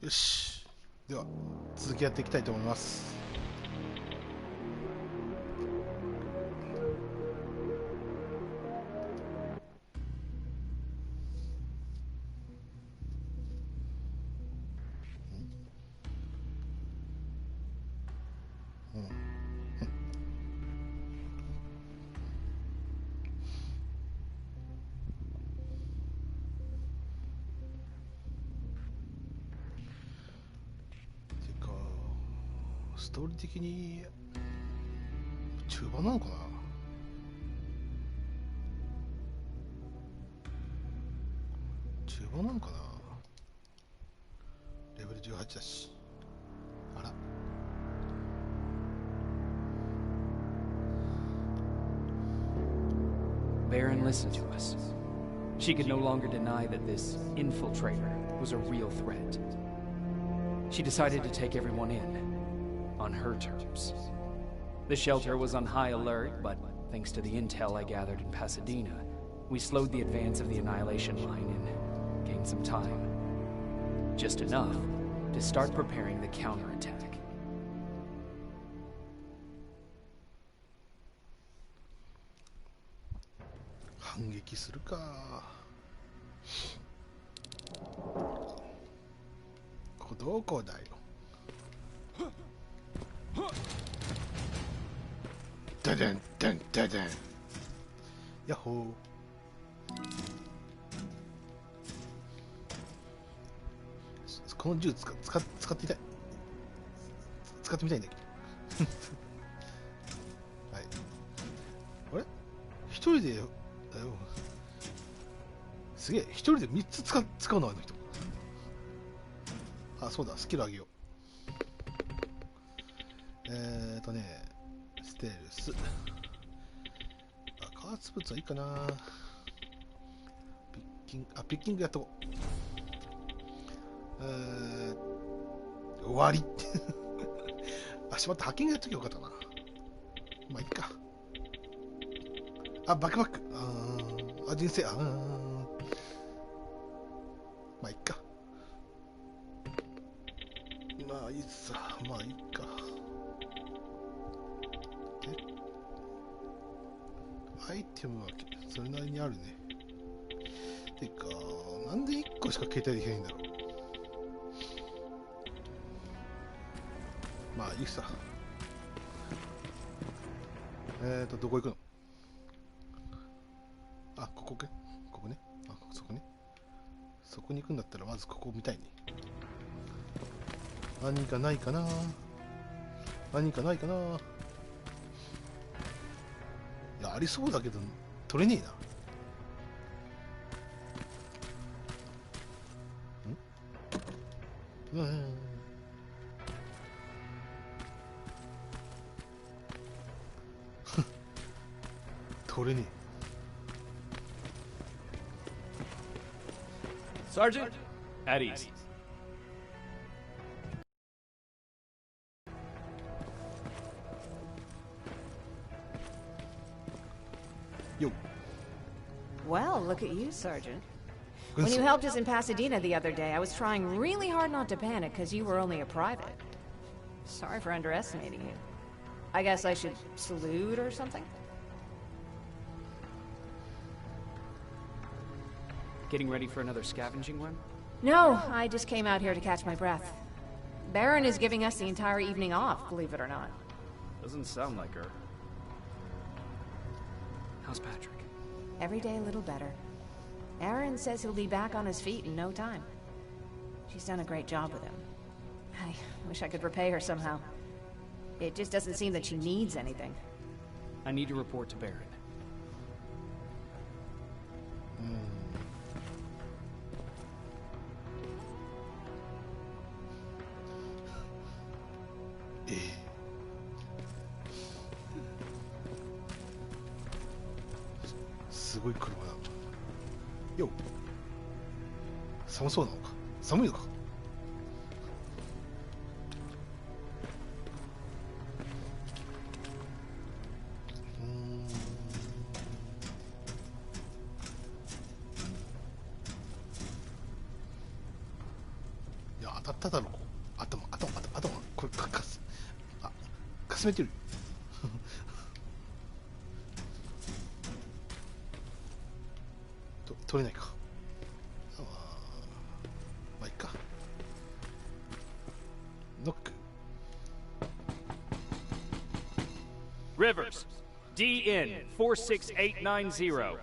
よし、では続きやっていきたいと思います。うん、てかストーリー的に中盤なのかな。中盤なのかな。レベル18だし。あら、Baron listened to us. She could no longer deny that this infiltrator was a real threat. She decided to take everyone in, on her terms. The shelter was on high alert, but thanks to the intel I gathered in Pasadena, we slowed the advance of the Annihilation line and gained some time. Just enough to start preparing the counterattack. 反撃するか。ここどこだよ。ダダンダンダダン。ヤッホー。この銃使ってみたい。使ってみたいんだけど。はい。あれ一人で、すげえ、一人で3つ使うのあの人。あ、そうだ、スキル上げよう。ステルス。加圧物はいいかな。ピッキングやっとこう。終わり。あ、しまった、ハッキングやっときゃよかったな。まあ、いいか。あ、バックバック。あ、人生。まあ、いいか。まあ、いいさ。まあ、いいか。アイテムはそれなりにあるね。てか、なんで1個しか携帯できないんだろう。まあいいさ。どこ行くの。あ、ここね。あ、そこね。そこに行くんだったらまずここ見たいね。何かないかな。いや、ありそうだけど取れねえな。取れね Sergeant, at ease. Yo. Well, look at you, Sergeant. When you helped us in Pasadena the other day, I was trying really hard not to panic because you were only a private. Sorry for underestimating you. I guess I should salute or something? Getting ready for another scavenging run? No, I just came out here to catch my breath. Baron is giving us the entire evening off, believe it or not. Doesn't sound like her. How's Patrick? Every day a little better. Aaron says he'll be back on his feet in no time. She's done a great job with him. I wish I could repay her somehow. It just doesn't seem that she needs anything. I need to report to Baron. Eh. すごい車だ。よっ。寒そうなのか。寒いのか。いや、当たっただの頭これかすめてる取れないか。まあいいか。ノック。 Rivers, DN 46890.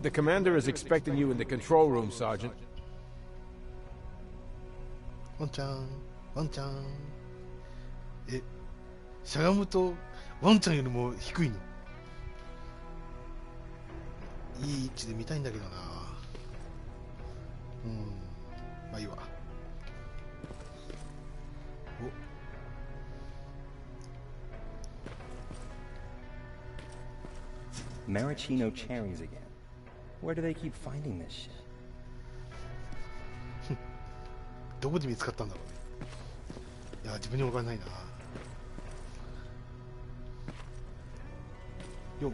The commander is expecting you in the control room, Sergeant. ワンちゃんしゃがむとワンちゃんよりも低いの。いい位置で見たいんだけどな。まあいいわ。Maraschino cherries again. Where do they keep finding this shit? どこで見つかったんだろうね。いや、自分にも分からないな。よっ。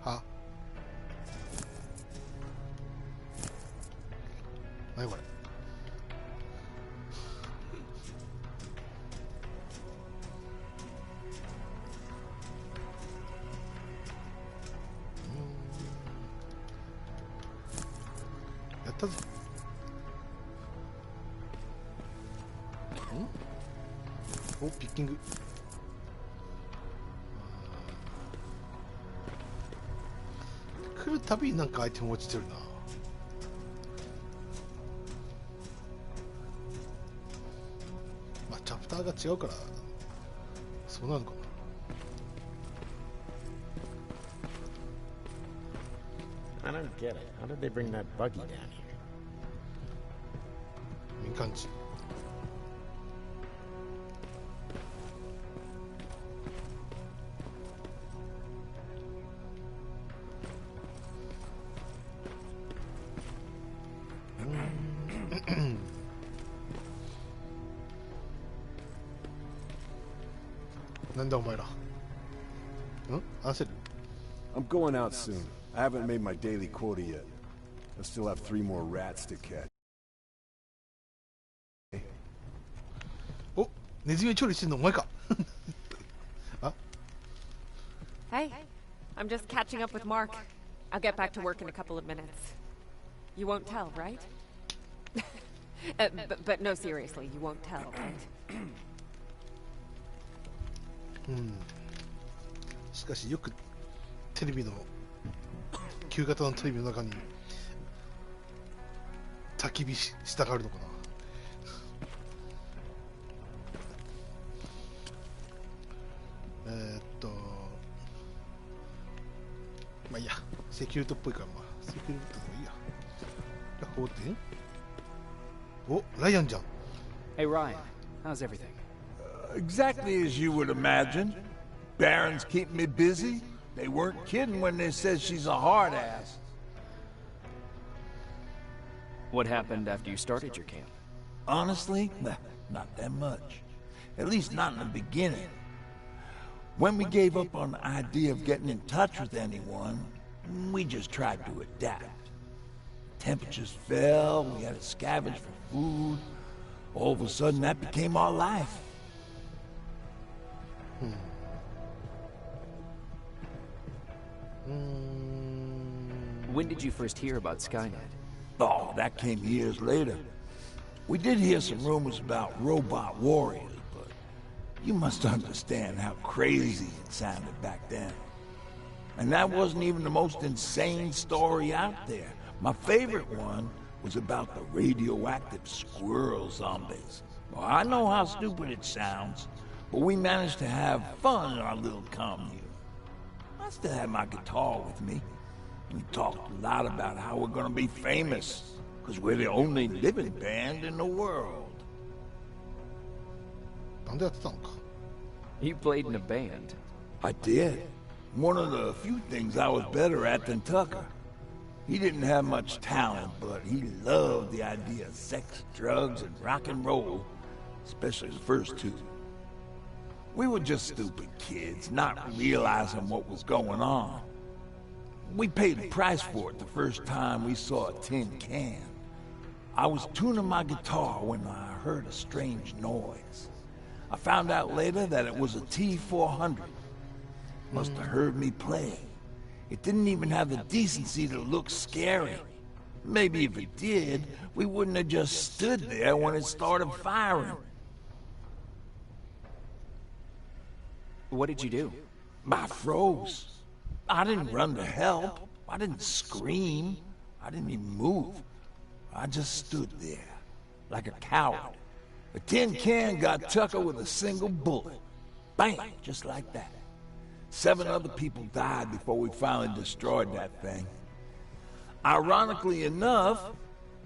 は？何これ。やったぜ。お、ピッキング。来るたびになんかアイテム落ちてるな。まあチャプターが違うからそうなるのかな。I don't get it. How did they bring that buggy down here? 民間人。なんだお前ら。焦る？ I'm going out soon. I haven't made my daily quota yet. I still have 3 more rats to catch. お、ネズミを調理してんのお前か。あ、 Hey, I'm just catching up with Mark. I'll get back to work in a couple of minutes. You won't tell, right? But no, seriously, you won't tell, right? しかしよくテレビの旧型のテレビの中に焚き火したがるのかな。まあいいや、セキュリトっぽいから、まあセキュリトでもいいや。じゃあこうって、お、ライアンじゃん。 Hey Ryan, how's everything? Exactly as you would imagine. Barons keep me busy. They weren't kidding when they said she's a hard ass. What happened after you started your camp? Honestly, not that much. At least not in the beginning. When we gave up on the idea of getting in touch with anyone, we just tried to adapt. Temperatures fell, we had to scavenge for food. All of a sudden, that became our life. When did you first hear about Skynet? Oh, that came years later. We did hear some rumors about robot warriors, but you must understand how crazy it sounded back then. And that wasn't even the most insane story out there. My favorite one was about the radioactive squirrel zombies. Well, I know how stupid it sounds, but we managed to have fun in our little commune. I still had my guitar with me. We talked a lot about how we're gonna be famous, because we're the only living band in the world. なんでやってたのか。 You played in a band. I did. One of the few things I was better at than Tucker. He didn't have much talent, but he loved the idea of sex, drugs, and rock and roll. especially the first two. We were just stupid kids, not realizing what was going on. We paid the price for it the first time we saw a tin can. I was tuning my guitar when I heard a strange noise. I found out later that it was a T-400. Must have heard me play. It didn't even have the decency to look scary. Maybe if it did, we wouldn't have just stood there when it started firing. What did you do? I froze. I didn't run to help. I didn't scream. I didn't even move. I just stood there, like a coward. The tin can got Tucker with a single bullet. Bam! Just like that. 7 other people died before we finally destroyed that thing. Ironically enough,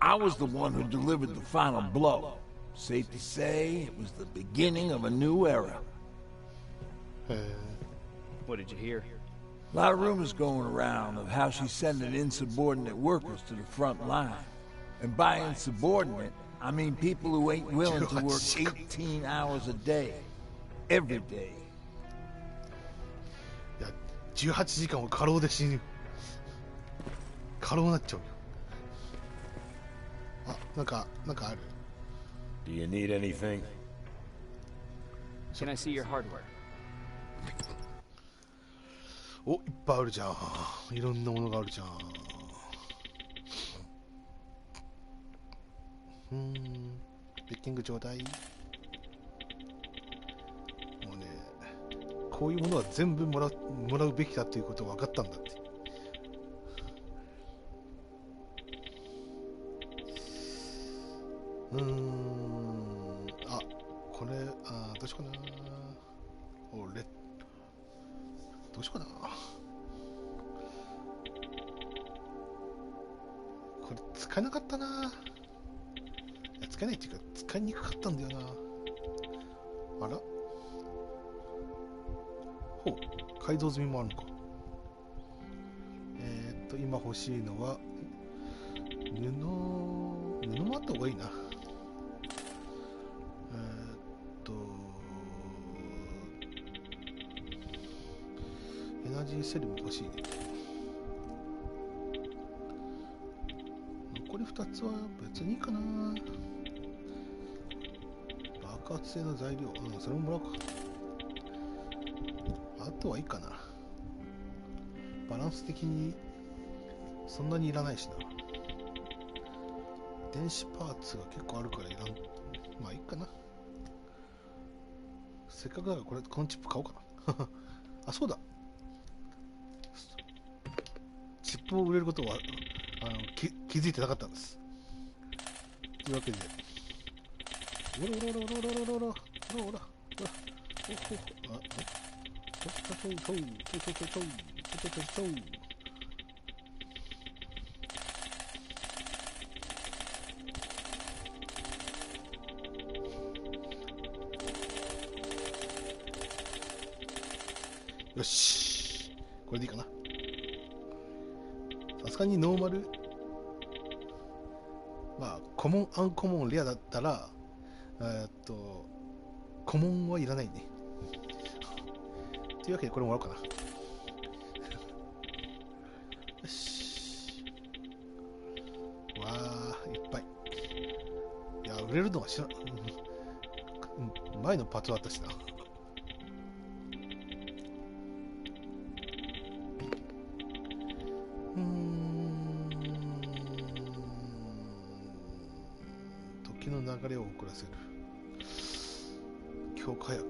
I was the one who delivered the final blow. Safe to say, it was the beginning of a new era. What did you hear? A lot of rumors going around of how she's sending insubordinate workers to the front line. And by insubordinate, I mean people who ain't willing to work 18 hours a day. Every day. いや、18時間を過労で死ぬ。過労になっちゃうよ。あ、なんかある。Do you need anything? Can I see your hardware? お、いっぱいあるじゃん。いろんなものがあるじゃん。ベッキングちょうだい。もうね、こういうものは全部もらうべきだということが分かったんだって。あ、これ、どうしようかな。俺、どうしようかな。これ使えなかったな。使えないっていうか、使いにくかったんだよな。あら、ほう、改造済みもあるのか。今欲しいのは布もあった方がいいな。エナジーセルも欲しいね。残り2つは別にいいかな。爆発性の材料、それももらおうか。あとはいいかな。バランス的にそんなにいらないしな。電子パーツが結構あるからいらん。まあいいかな。せっかくだからこのチップ買おうかな。あ、そうだ。チップを売れることは気づいてなかったんです。というわけで、ほらほらほらほらほらほらほらほらほらよし、これでいいかな。さすがにノーマル、まあコモン、アンコモン、レアだったらコモンはいらないね。というわけでこれもらおうかな。よし、わー、いっぱい。いや、売れるのは知らん。前のパーツはあったしな。時の流れを遅らせる。強化薬。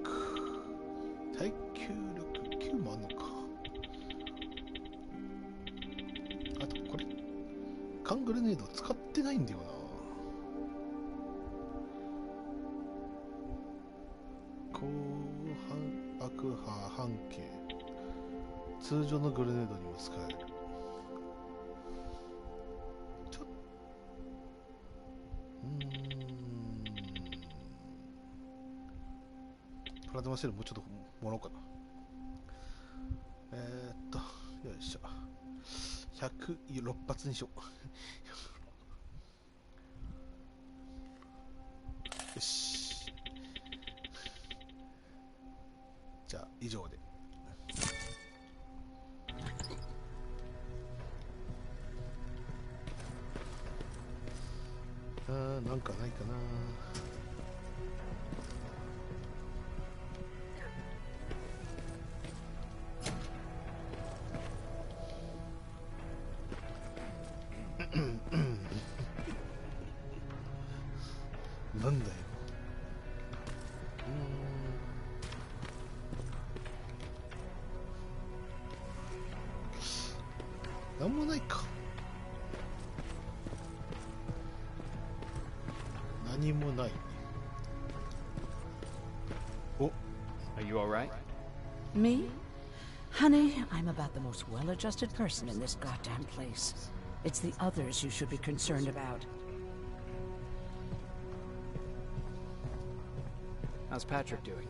耐久力9もあんのか。あとこれ缶グレネード使ってないんだよな。広範爆破半径、通常のグレネードにも使える。プラズマシェルもうちょっともらおうかな。よいしょ。106発にしよう。よし。なんかないかな。なんだよ。なんもないか。何もない。お。 Are you all right? Me? Honey, I'm about the most well-adjusted person in this goddamn place. It's the others you should be concerned about. How's Patrick doing?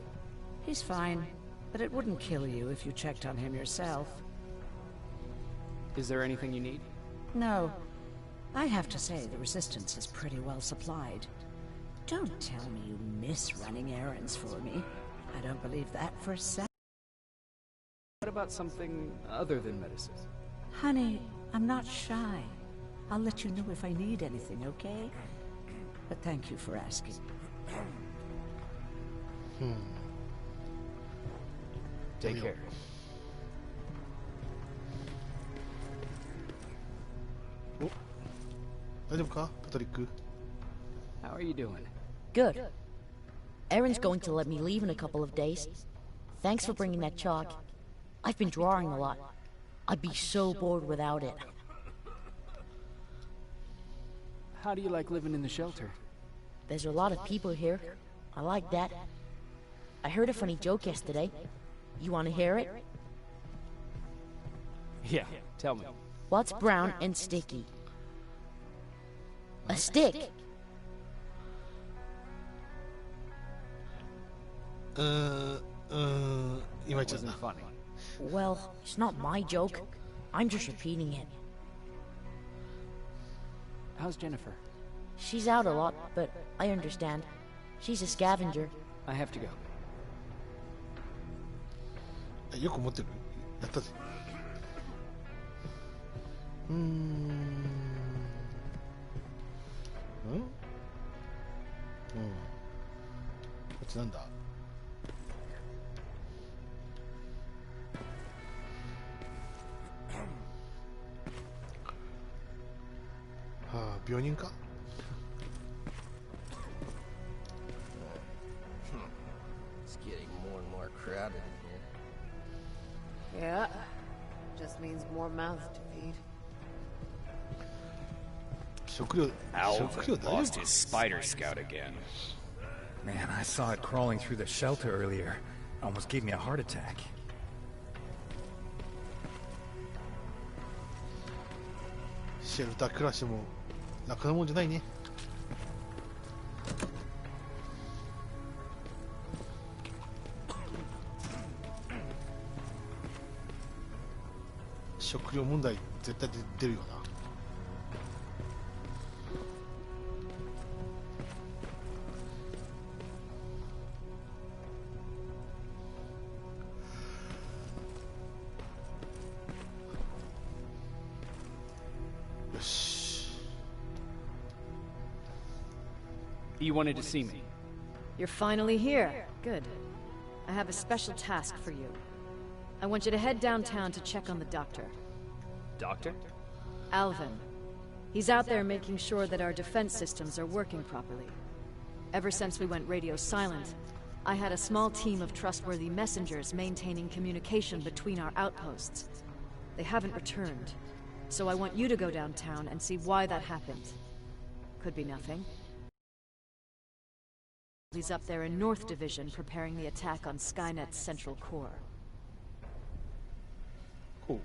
He's fine, but it wouldn't kill you if you checked on him yourself. Is there anything you need? No. I have to say, the Resistance is pretty well supplied. Don't tell me you miss running errands for me. I don't believe that for a second. What about something other than medicine? Honey, I'm not shy. I'll let you know if I need anything, okay? But thank you for asking. Take care. Oh, 大丈夫か、パトリック? How are you doing? Good. Erin's going to let me leave in a couple of days. Thanks for bringing that chalk. I've been drawing a lot. I'd be so bored without it. How do you like living in the shelter? There's a lot of people here. I like that. I heard a funny joke yesterday. You want to hear it? Yeah, tell me. What's brown and sticky? A stick. Wasn't funny. Well, it's not my joke. I'm just repeating it. How's Jennifer? She's out a lot, but I understand. She's a scavenger. I have to go. よく持ってる。やったぜ。こっちなんだ。はあ、病人か。It's getting more and more crowded in here. Yeah. Just means more mouths to feed. 食料 Alvin lost his spider scout again. Man, I saw it crawling through the shelter earlier. Almost gave me a heart attack. シェルター暮らしも楽なもんじゃないね。食料問題絶対出るよな。よし。You wanted to see me. You're finally here. Good. I have a special task for you. I want you to head downtown to check on the doctor. Doctor? Alvin. He's out there making sure that our defense systems are working properly. Ever since we went radio silent, I had a small team of trustworthy messengers maintaining communication between our outposts. They haven't returned, so I want you to go downtown and see why that happened. Could be nothing. He's up there in North Division preparing the attack on Skynet's central core. Cool.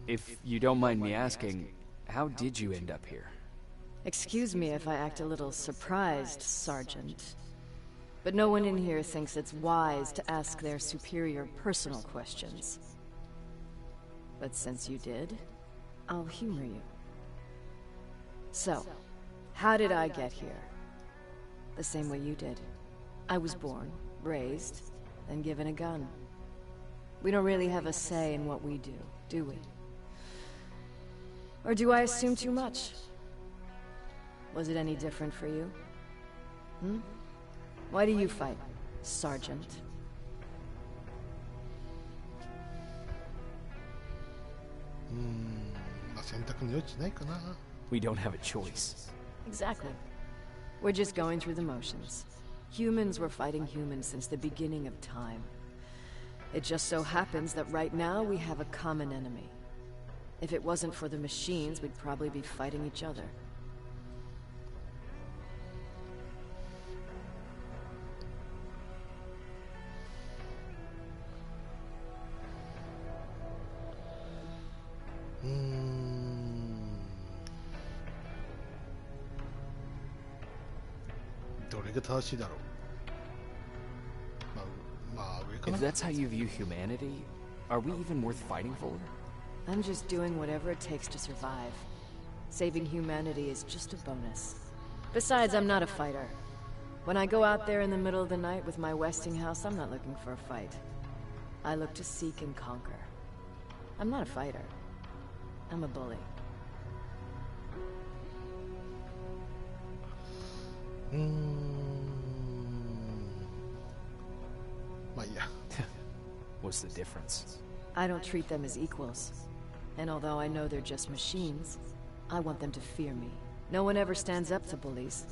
If you don't mind me asking, how did you end up here? Excuse me if I act a little surprised, Sergeant. But no one in here thinks it's wise to ask their superior personal questions. But since you did, I'll humor you. So, how did I get here? The same way you did. I was born, raised, and given a gun. We don't really have a say in what we do we? Or do I assume too much? Was it any different for you? Hmm? Why do you fight, Sergeant? We don't have a choice. Exactly. We're just going through the motions. Humans were fighting humans since the beginning of time. It just so happens that right now we have a common enemy. If it wasn't for the machines, we'd probably be fighting each other. If that's how you view humanity, are we even worth fighting for? I'm just doing whatever it takes to survive. Saving humanity is just a bonus. Besides, I'm not a fighter. When I go out there in the middle of the night with my Westinghouse, I'm not looking for a fight. I look to seek and conquer. I'm not a fighter. I'm a bully. What's the difference? I don't treat them as equals. And although I know they're just machines, I want them to fear me. No one ever stands up to bullies.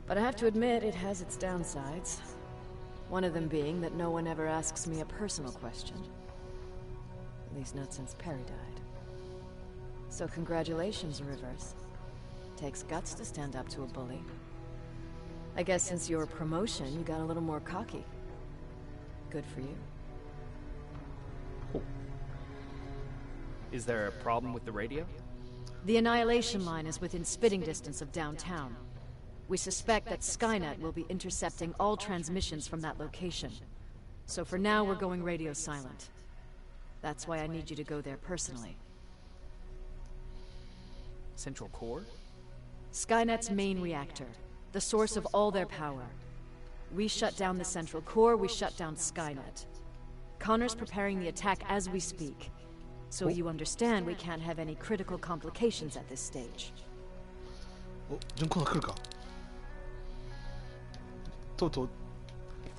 But I have to admit, it has its downsides. One of them being that no one ever asks me a personal question. At least not since Perry died. So congratulations, Rivers. Takes guts to stand up to a bully. I guess since your promotion, you got a little more cocky. Good for you. Is there a problem with the radio? The Annihilation Line is within spitting distance of downtown. We suspect that Skynet will be intercepting all transmissions from that location. So for now, we're going radio silent. That's why I need you to go there personally. Central Core? Skynet's main reactor. The source of all their power. We shut down the Central Core, we shut down Skynet. Connor's preparing the attack as we speak. So you understand we can't have any critical complications at this stage. ジョン・コナー来るか。とうとう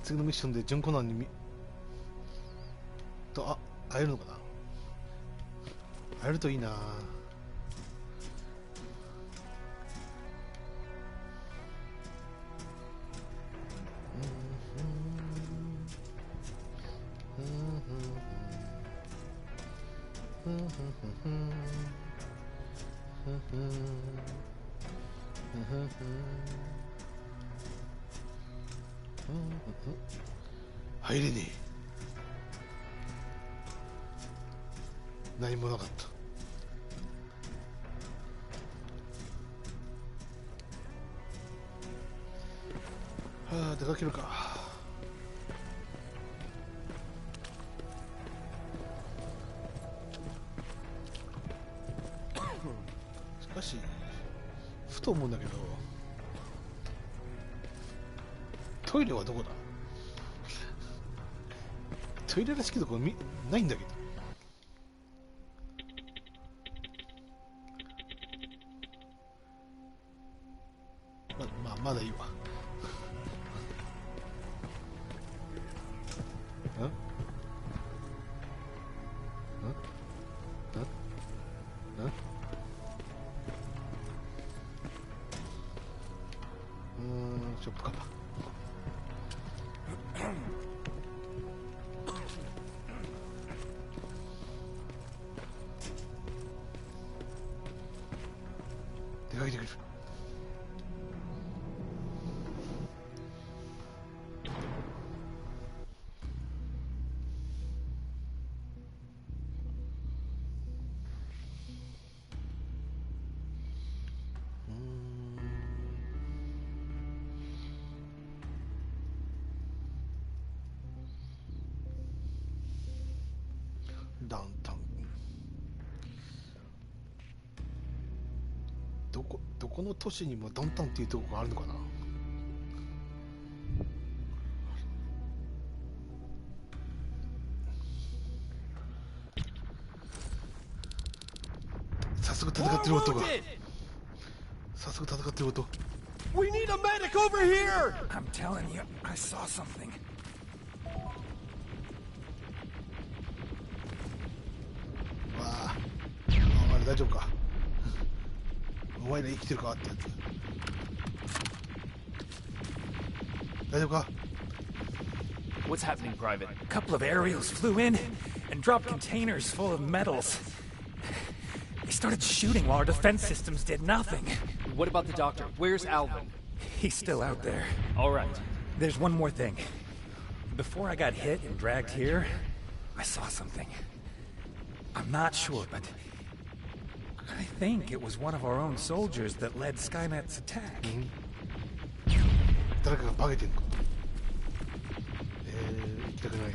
次のミッションでジョン・コナーに会えるのかな。会えるといいな。入れねえ。何もなかった。はあ、出かけるか。しかしふと思うんだけど、トイレはどこだ。トイレらしきところないんだけど。まだいいわ。ショップか。出かけてくる。ダウンタウン。どこの都市にもダウンタウンっていうところがあるのかな。早速戦ってる音が。早速戦ってること。 We need a medic over here! I'm telling you, I saw something. わあ、お前ら大丈夫か。お前ら生きてるかってやつ。大丈夫か。 What's happening, Private? A couple of aerials flew in and dropped containers full of metals. They started shooting while our defense systems did nothing. What about the doctor? Where's Alvin? He's still out there. All right. There's one more thing. Before I got hit and dragged here, I saw something. I'm not sure, but I think it was one of our own soldiers that led Skynet's attack. 誰かがバゲてんの。行きたくない。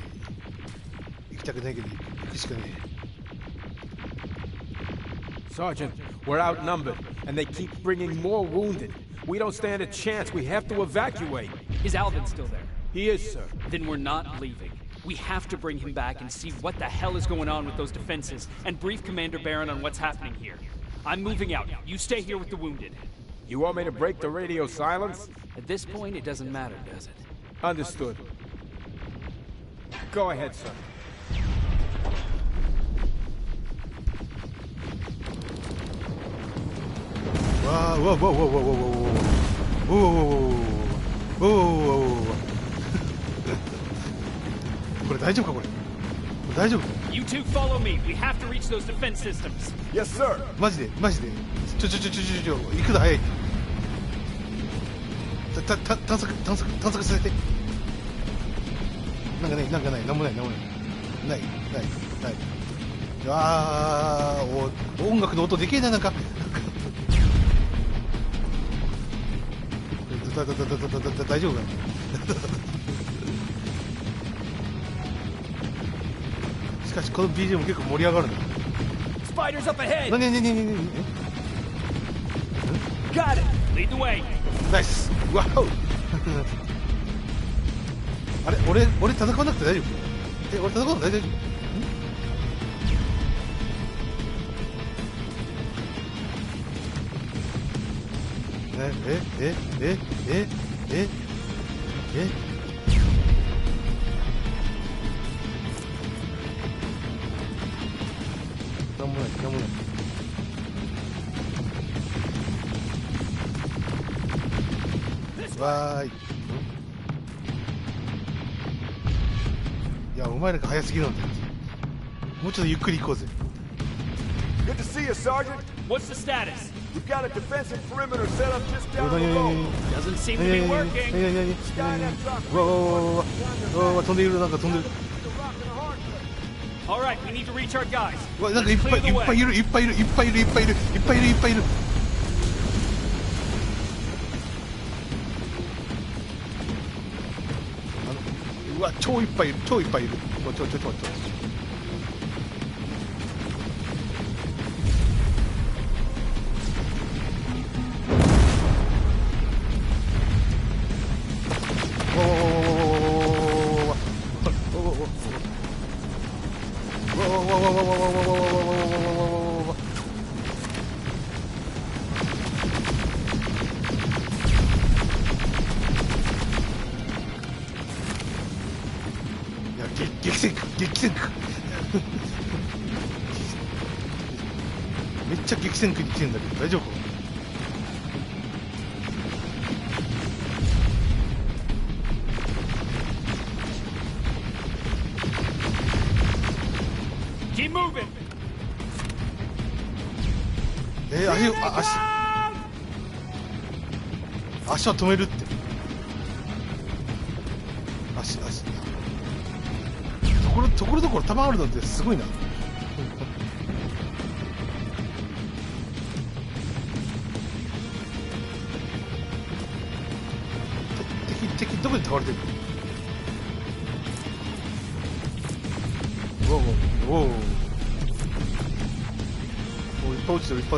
行きたくないけど行くしかねえ。 Sergeant, we're outnumbered, and they keep bringing more wounded. We don't stand a chance. We have to evacuate. Is Alvin still there? He is, sir. Then we're not leaving. We have to bring him back and see what the hell is going on with those defenses, and brief Commander Barron on what's happening here. I'm moving out. You stay here with the wounded. You want me to break the radio silence? At this point, it doesn't matter, does it? Understood. Go ahead, sir. Whoa, whoa, whoa, whoa, whoa, whoa, whoa, whoa, whoa. これ大丈夫かこれ。大丈夫。You two follow me. We have to reach those defense systems. Yes, sir. マジで。行くの早い。探索させて。なんかない。なんもない。ない。ああ、音楽の音でけえななんか。大丈夫か。しかしこの BGM 結構盛り上がるな。Spiders up ahead. ね。Got it. Lead the way. ナイス。わお。あれ、俺戦わなくて大丈夫？俺戦わなくて大丈夫？なんもない。わーい。いや、お前らが早すぎるんだよ。もうちょっとゆっくり行こうぜ。Good to see you, Sergeant. What's the status? We've got a defensive perimeter set up just down the road. Doesn't seem to be working. わ飛んでいる。なんか飛んでる。All right, we need to reach our guys. わ、なんかいっぱいいる。うわ、超いっぱいいる。ちょ。激戦区めっちゃ激戦区に来てんだけど大丈夫か。Keep moving. 足は止めるって。ところどころ弾あるのってすごいな。敵どこに倒れてるの。おいっぱい落ちてる。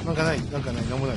なんかない。なんもない。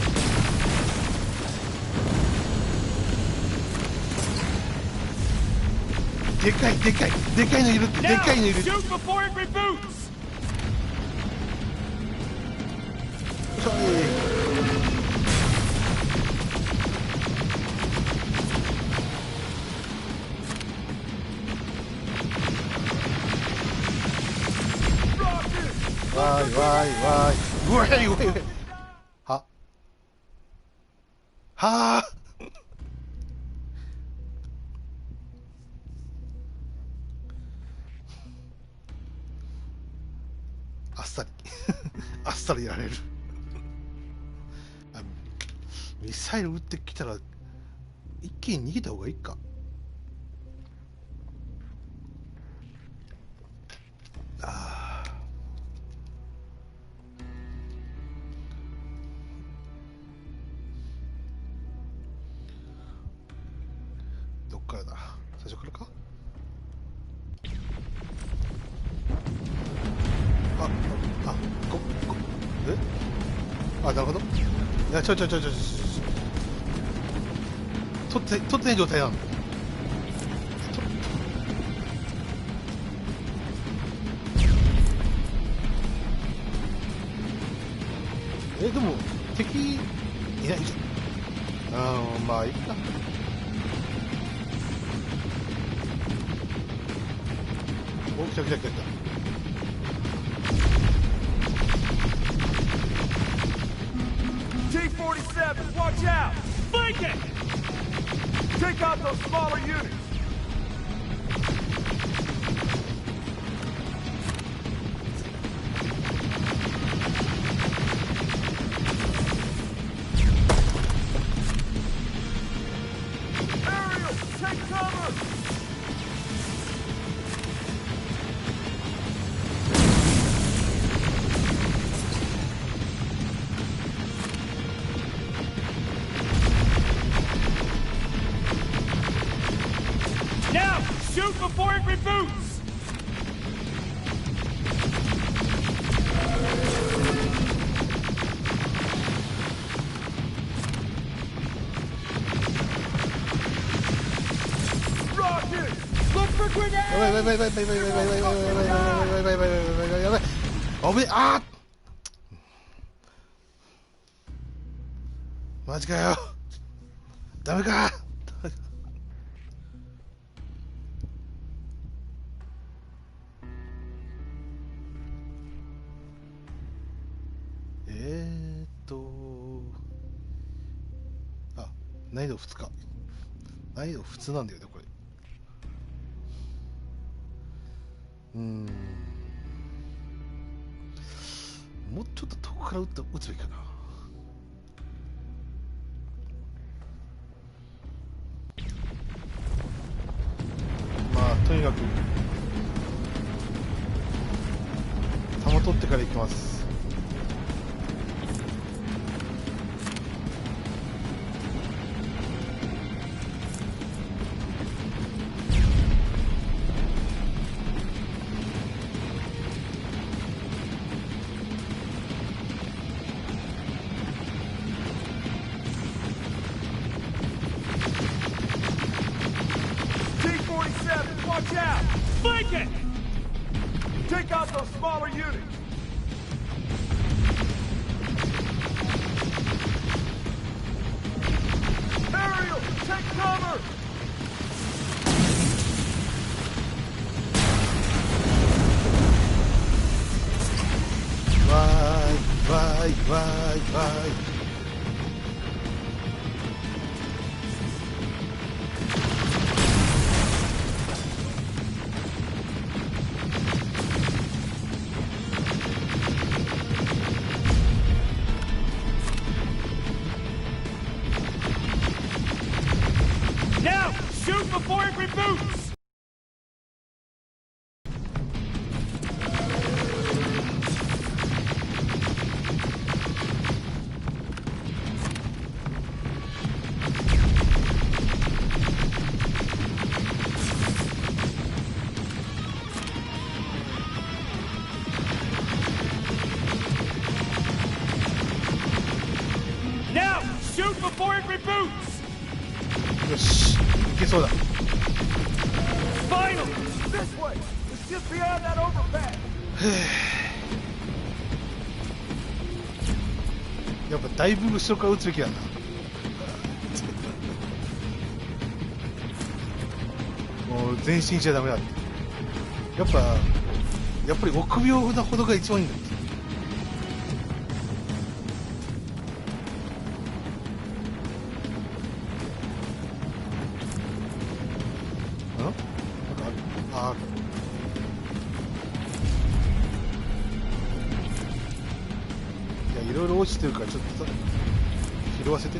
でかいでかいでかいのいるってでかいのいる。わーいわーいわーい。うわいわいわい。ははー。あっさりあっさりやられるミサイル撃ってきたら一気に逃げた方がいいか。あー、どっからだ。最初からか。あ、なるほど。いや、取ってない状態なの。でも敵いないじゃん。まあいいか。お、来た来た来た来た。T-47, watch out! Flank it! Take out those smaller units! Ariel, take cover! Shoot before it reboots! Rocket! Look for grenades! Wait. あー、マジかよ。ダメか。難易度2か。難易度普通なんだよねこれ。もうちょっと遠くから撃つべきかな。まあとにかく弾取ってから行きます。Watch out! Flank it! Take out those smaller units! Ariel, take cover! Vai. Now, shoot before it reboots! よし、いけそうだ。やっぱだいぶ後ろから撃つべきだな。もう前進しちゃダメだって。やっぱり臆病なほどが一番いいんだって。いろいろ落ちてるからちょっと拾わせて。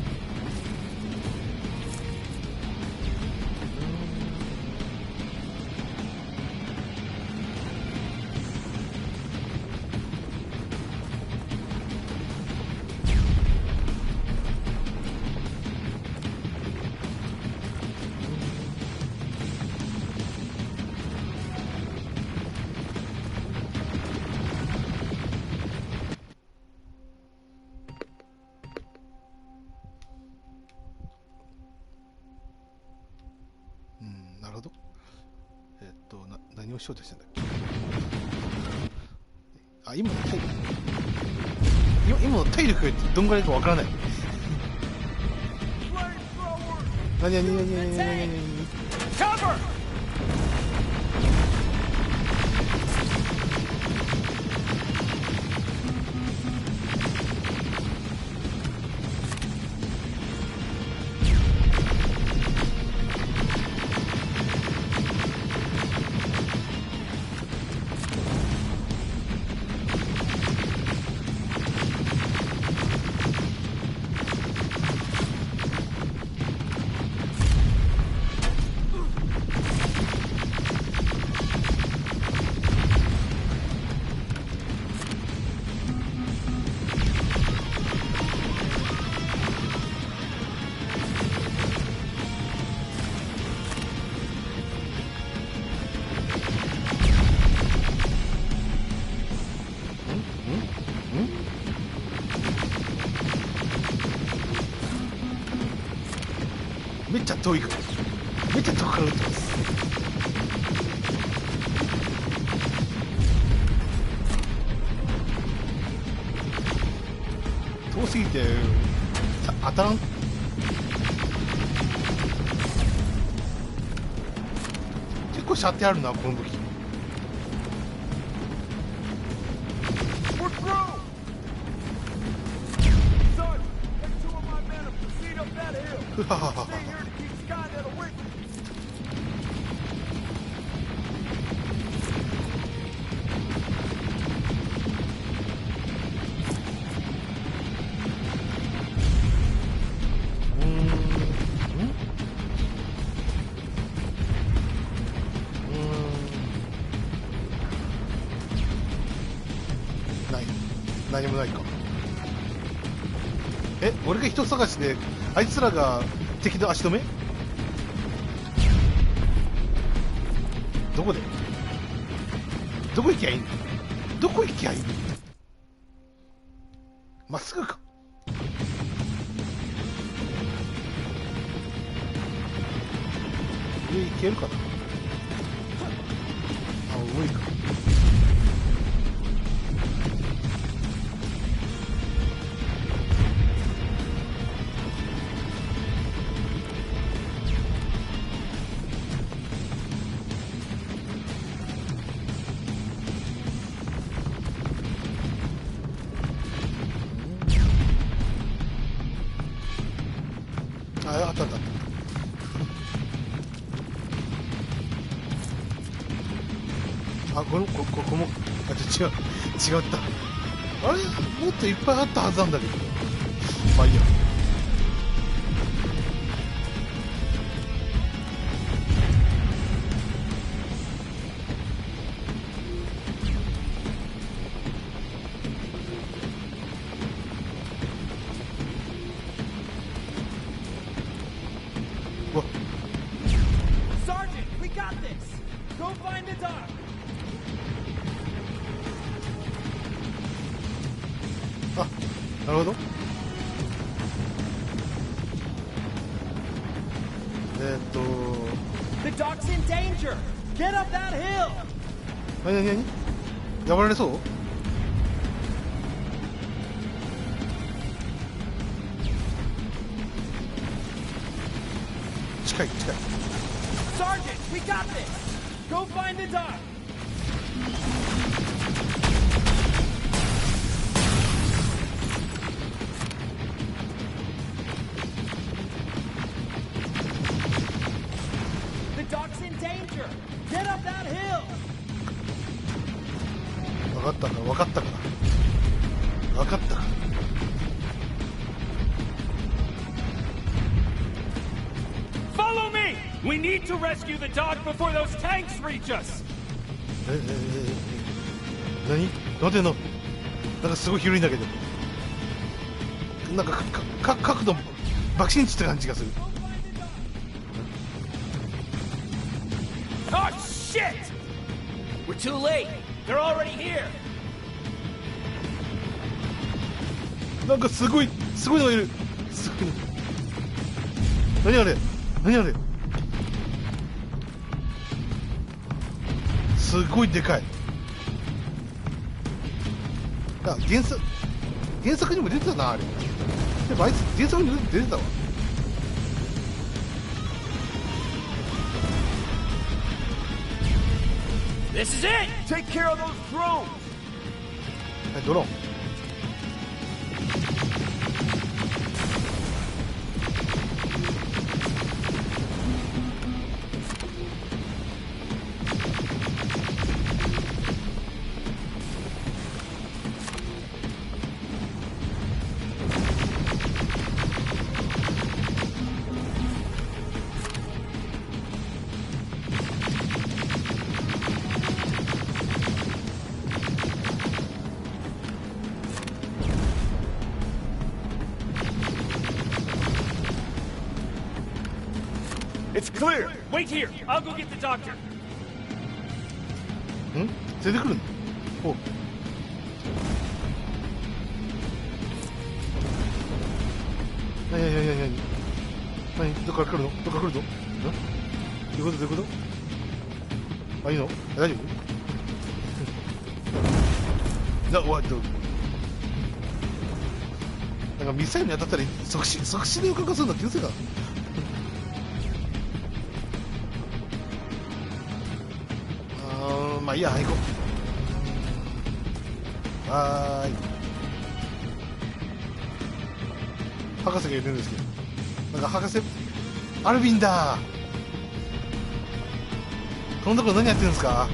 なるほど。何をしようとしてんだっけ。あ、今の体力がどんぐらいかわからない。何めっちゃ遠いから、めっちゃ遠くから撃ってます。遠すぎて当たらん。結構射程あるなこの武器。ふはははは。何もないか。俺が人探しであいつらが敵の足止め。どこ行きゃいいんだ。どこ行きゃいいんだ。まっすぐか。上行けるかな。無理か。あった。ここも、違った。あれもっといっぱいあったはずなんだけど。まあいいや。なるほど。The dock's in danger. Get up that hill. 何やばられそう？近い。Sergeant, we got this. Go find the dock. The dock's in danger. Get up that hill. 分かったから。Follow me. We need to rescue the dock before those tanks reach us. 何？なんていうの？なんかすごい広いんだけど。なんか角度爆心地って感じがする。Oh shit! We're too late. They're already here. なんかすごいのがいる。何あれ？すごいでかい。あ、原作にも出てたな、あれ。やっぱあいつ原作にも出てたわ。This is it. Take care of those drones. はい、ドローン。It's clear. Wait here. I'll go get the doctor. ん？連れてくるの？お。何？どっから来るの？ん？どういうこと？あ、いいの？大丈夫？なんかミサイルに当たったり即死で予感がするの気のせいか。まあいいや、行こう。はーい。博士がいるんですけど、なんか博士アルビンだ。このところ何やってるんですか？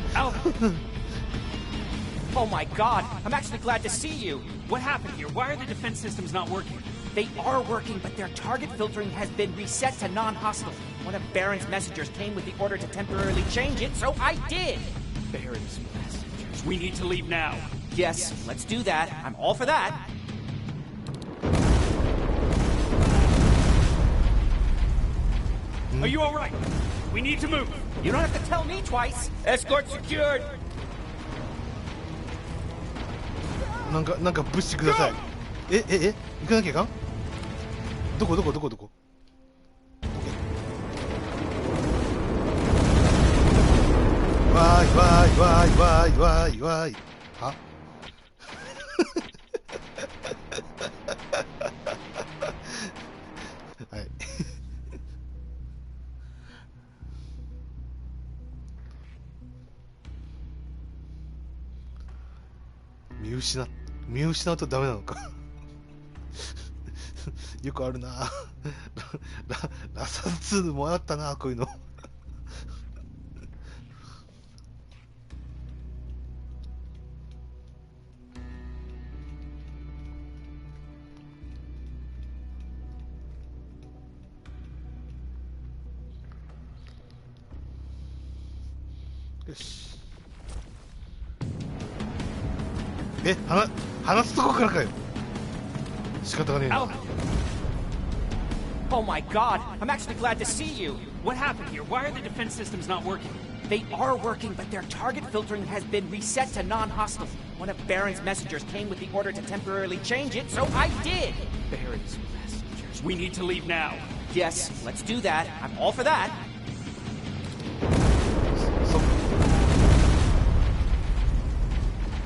Oh my god, I'm actually glad to see you. What happened here? Why are the defense systems not working? They are working, but their target filtering has been reset to non-hostile. One of Baron's messengers came with the order to temporarily change it, so I did. Baron's messengers. We need to leave now. Yes, let's do that. I'm all for that. Are you all right? We need to move. You don't have to tell me twice. Escort secured. なんか物資ください。行かなきゃいかん？どこ？わーい。は？はい。見失うとダメなのか。よくあるな。ラサ2もあったな、こういうの。よし。話すとこからかよ。仕方がねえな。Oh my god, I'm actually glad to see you. What happened here? Why are the defense systems not working? They are working, but their target filtering has been reset to non-hostile. One of Baron's messengers came with the order to temporarily change it, so I did. Baron's messengers. We need to leave now. Yes, let's do that. I'm all for that.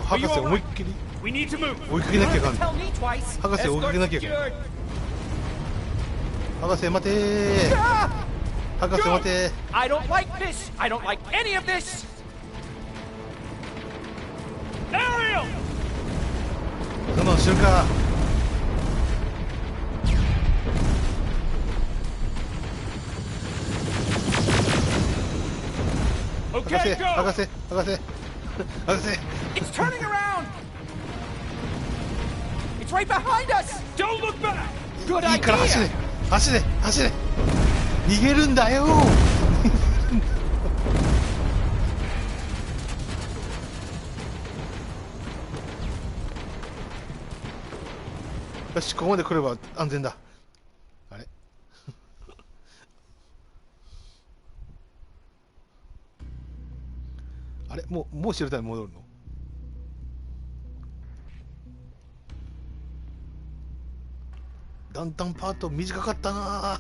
博士思いっきり We need to move. 追いかけなきゃいかん Tell me twice. 博士追いかけなきゃいけない博士待てー博士待てー I don't like this. I don't like any of this. Ariel! その瞬間博士 Okay, 博 go! 士博士博士 It's turning around. It's right behind us. Don't look back! Good いいから走れ idea. 走れ走れ逃げるんだよよしここまで来れば安全だあれあれもうシェルターに戻るのだんだんパート短かったな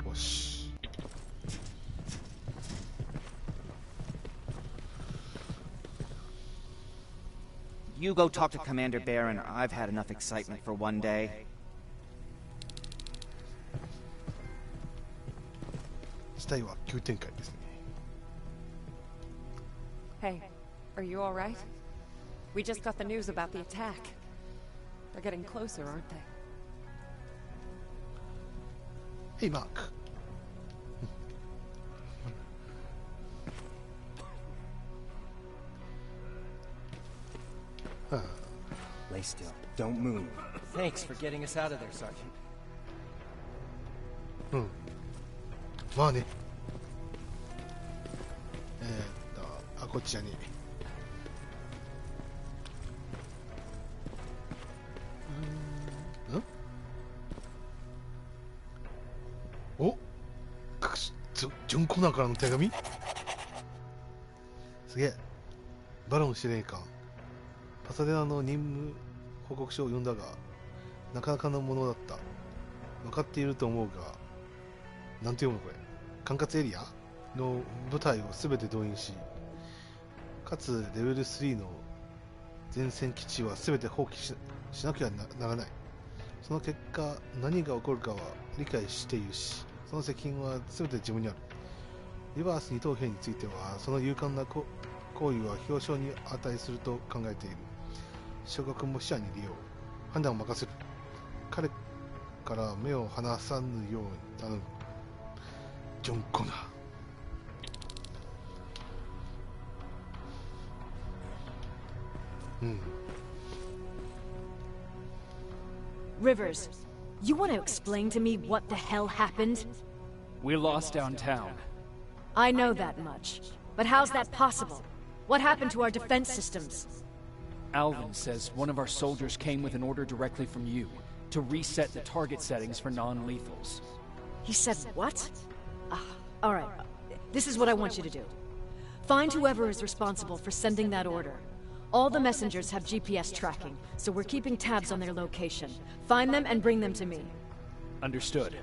よしYou go talk to Commander Baron. I've had enough excitement for one day. 事態は急展開ですね Hey, are you all right? We just got the news about the attack. They're getting closer, aren't they? Hey Mark Lay still. Don't move. Thanks for getting us out of there, Sergeant. うんまあねこっちにおジョン・コナーからの手紙すげえバロン司令官パサデナの任務報告書を読んだがなかなかのものだった分かっていると思うがなんて読むのこれ管轄エリアの部隊を全て動員しかつレベル3の前線基地は全て放棄 しなきゃならないその結果何が起こるかは理解しているしその責任は全て自分にあるリバース二等兵についてはその勇敢な行為は表彰に値すると考えている諸国も視野に入れよう判断を任せる彼から目を離さぬように頼むジョン・コナーRivers, you want to explain to me what the hell happened? We lost downtown. I know that much. But how's that possible? What happened to our defense systems? Alvin says one of our soldiers came with an order directly from you to reset the target settings for non-lethals. He said what? Alright, this is what I want you to do. Find whoever is responsible for sending that order. All the messengers have GPS tracking, so we're keeping tabs on their location. Find them and bring them to me. Understood.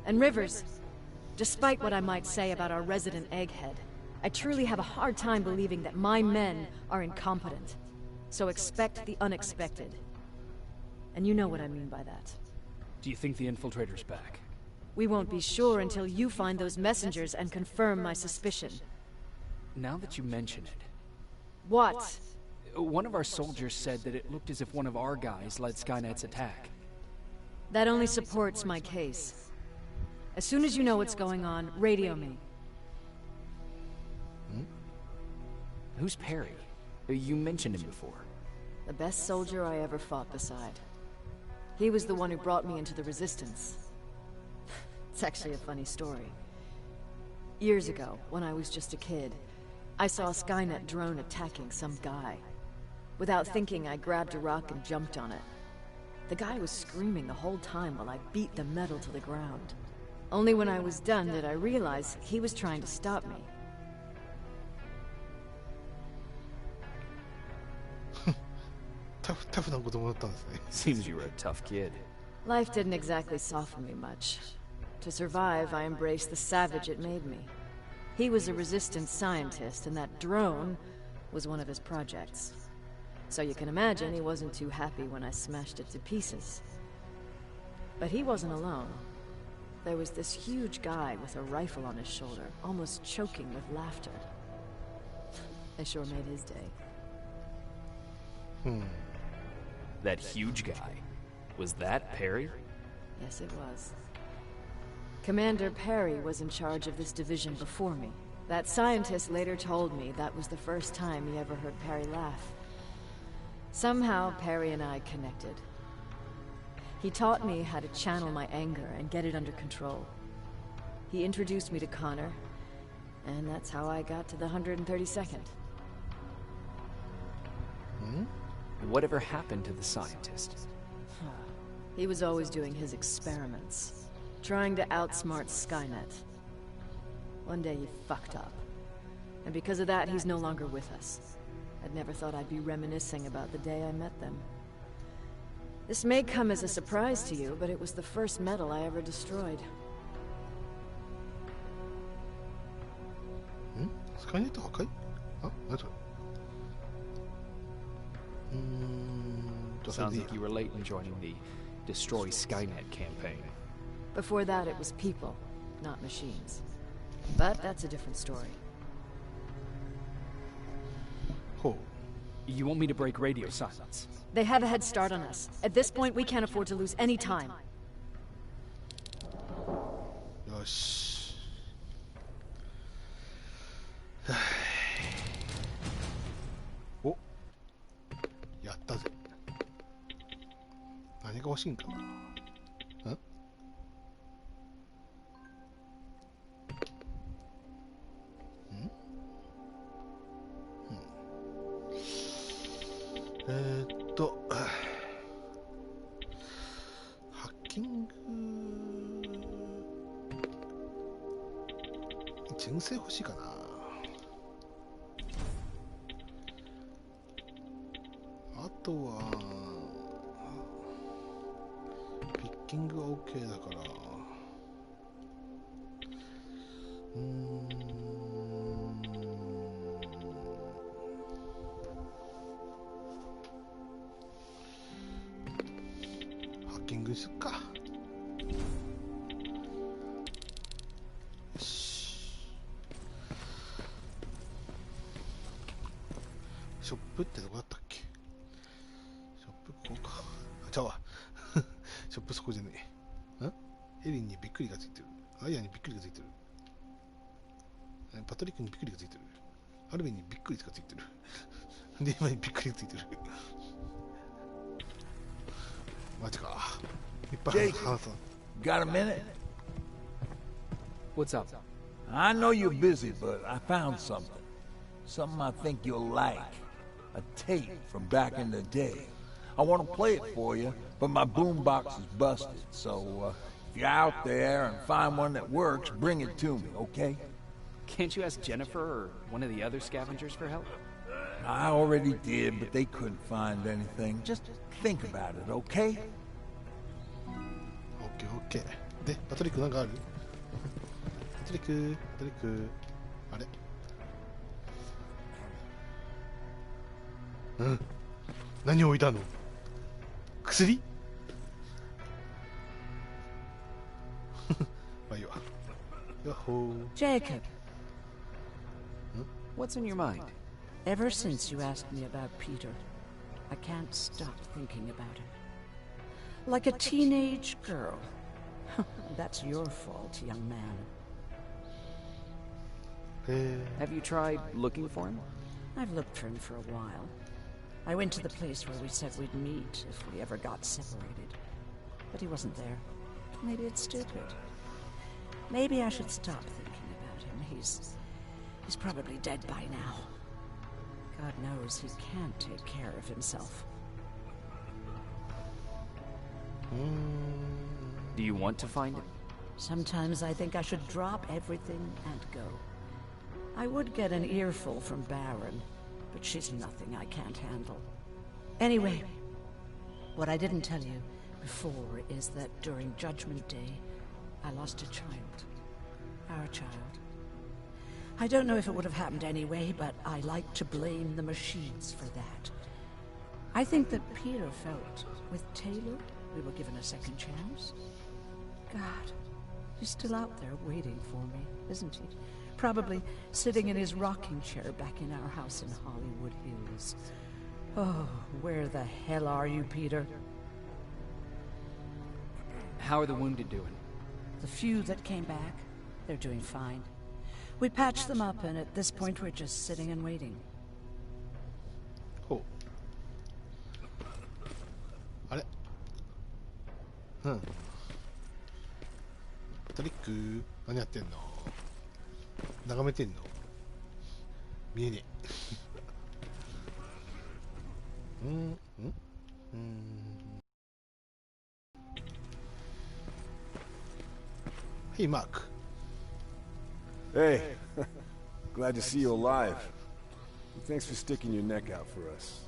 And Rivers, despite what I might say about our resident egghead, I truly have a hard time believing that my men are incompetent. So expect the unexpected. And you know what I mean by that. Do you think the infiltrator's back? We won't be sure until you find those messengers and confirm my suspicion. Now that you mention it... What? One of our soldiers said that it looked as if one of our guys led Skynet's attack. That only supports my case. As soon as you know what's going on, radio me. Who's Perry? You mentioned him before. The best soldier I ever fought beside. He was the one who brought me into the Resistance. It's actually a funny story. Years ago, when I was just a kid, I saw a Skynet drone attacking some guy. Without thinking, I grabbed a rock and jumped on it. The guy was screaming the whole time while I beat the metal to the ground. Only when I was done did I realize he was trying to stop me. Toughな子供だったんですね。 Seems you were a tough kid. Life didn't exactly soften me much. To survive, I embraced the savage it made me. He was a resistance scientist, and that drone was one of his projects. So you can imagine he wasn't too happy when I smashed it to pieces. But he wasn't alone. There was this huge guy with a rifle on his shoulder, almost choking with laughter. I sure made his day. That huge guy. Was that Perry? Yes, it was. Commander Perry was in charge of this division before me. That scientist later told me that was the first time he ever heard Perry laugh. Somehow, Perry and I connected. He taught me how to channel my anger and get it under control. He introduced me to Connor, and that's how I got to the 132nd. Whatever happened to the scientist? He was always doing his experiments, trying to outsmart Skynet. One day he fucked up, and because of that, he's no longer with us. I'd never thought I'd be reminiscing about the day I met them. This may come as a surprise to you, but it was the first metal I ever destroyed. Skynet 破壊？あ、何それ？ Sounds like you were late in joining the Destroy Skynet campaign. Before that, it was people, not machines. But that's a different story. Oh. You want me to break radio silence? They have a head start on us. At this point, we can't afford to lose any time. よし。お、やったぜ。何が欲しいんかな。ん？ハッキング純正欲しいかな。あとはピッキングは OK だから、ハッキングにすっか。よし。ショップってどこだったっけ？ショップここか。あ、ちゃうわ。ショップそこじゃねえ。エリンにびっくりがついてる。アイアにびっくりがついてる。パトリックにびっくりがついてる。アルベンにびっくりがついてる。で、今にびっくりがついてる。マジか。いっぱい話す。Got a minute? What's up? I know you're busy, but I found something. Something I think you'll like. A tape from back in the day. I want to play it for you, but my boombox is busted, so if you're out there and find one that works, bring it to me, okay? Can't you ask Jennifer or one of the other scavengers for help? I already did, but they couldn't find anything. Just think about it, okay? OK。で、パトリックなんかある？パトリック、あれ？何を置いたの？薬？まあいいわ。やっほー。Jacob. What's in your mind? Ever since you asked me about Peter, I can't stop thinking about him. Like a teenage girl. That's your fault, young man. Have you tried looking for him? I've looked for him for a while. I went to the place where we said we'd meet if we ever got separated. But he wasn't there. Maybe it's stupid. Maybe I should stop thinking about him. He's probably dead by now. God knows he can't take care of himself. Do you want to find him? Sometimes I think I should drop everything and go. I would get an earful from Baron, but she's nothing I can't handle. Anyway, what I didn't tell you before is that during Judgment Day, I lost a child. Our child. I don't know if it would have happened anyway, but I like to blame the machines for that. I think that Peter felt with Taylor we were given a second chance. God, he's still out there waiting for me, isn't he? Probably sitting in his rocking chair back in our house in Hollywood Hills. Oh, where the hell are you, Peter? How are the wounded doing? The few that came back, they're doing fine. We patched them up, and at this point we're just sitting and waiting. Oh. あれうん。トリック何やってんの？眺めてんの？見えねえ。Hey, Mark. Hey, glad to see you alive. Thanks for sticking your neck out for us.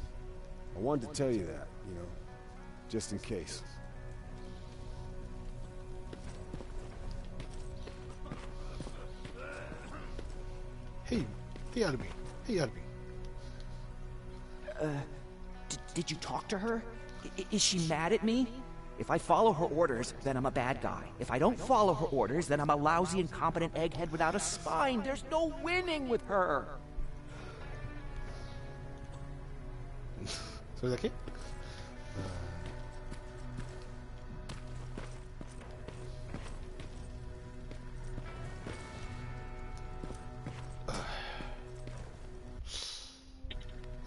I wanted to tell you that, you know, just in case. Hey, Alvin. Hey, Alvin. Did you talk to her? Is she mad at me? If I follow her orders, then I'm a bad guy. If I don't follow her orders, then I'm a lousy, incompetent egghead without a spine. There's no winning with her. それだけ？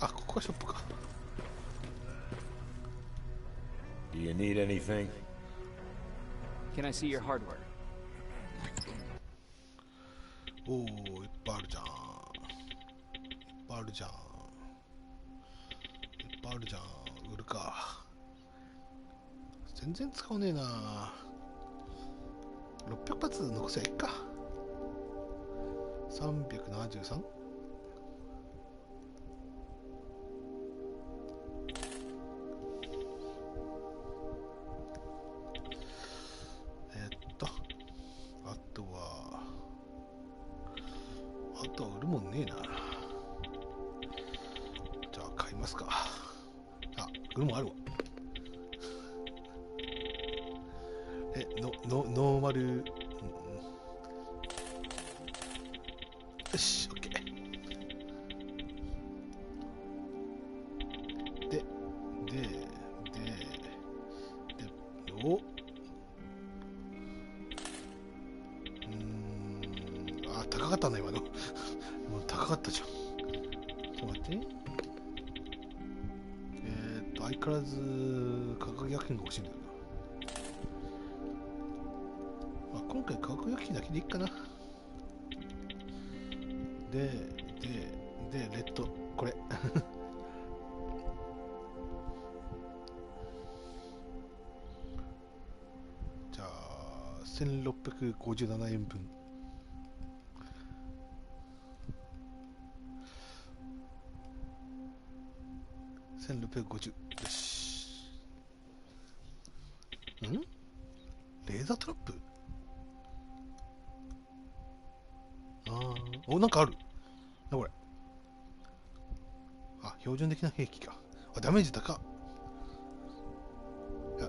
あ、ここがショップか。Do you need anything? Can I see your hardware? おー、いっぱいあるじゃん。いっぱいあるじゃん。いっぱいあるじゃん。売るか。全然使わねえな。600発残せばいいか。373？あとは売るもんねえな。じゃあ買いますか。あ、売るもんあるわ。ノーマル、よし、オッケー。で、お、高かったな今の。もう高かったじゃん。ちょっと待って。相変わらず価格薬品が欲しいんだよな。今回価格薬品だけでいいかな。で、レッド、これ。じゃあ、1657円分。1650。よし。レーザートラップ？お、なんかある。な、これ。あ、標準的な兵器か。あ、ダメージ高っ。いや。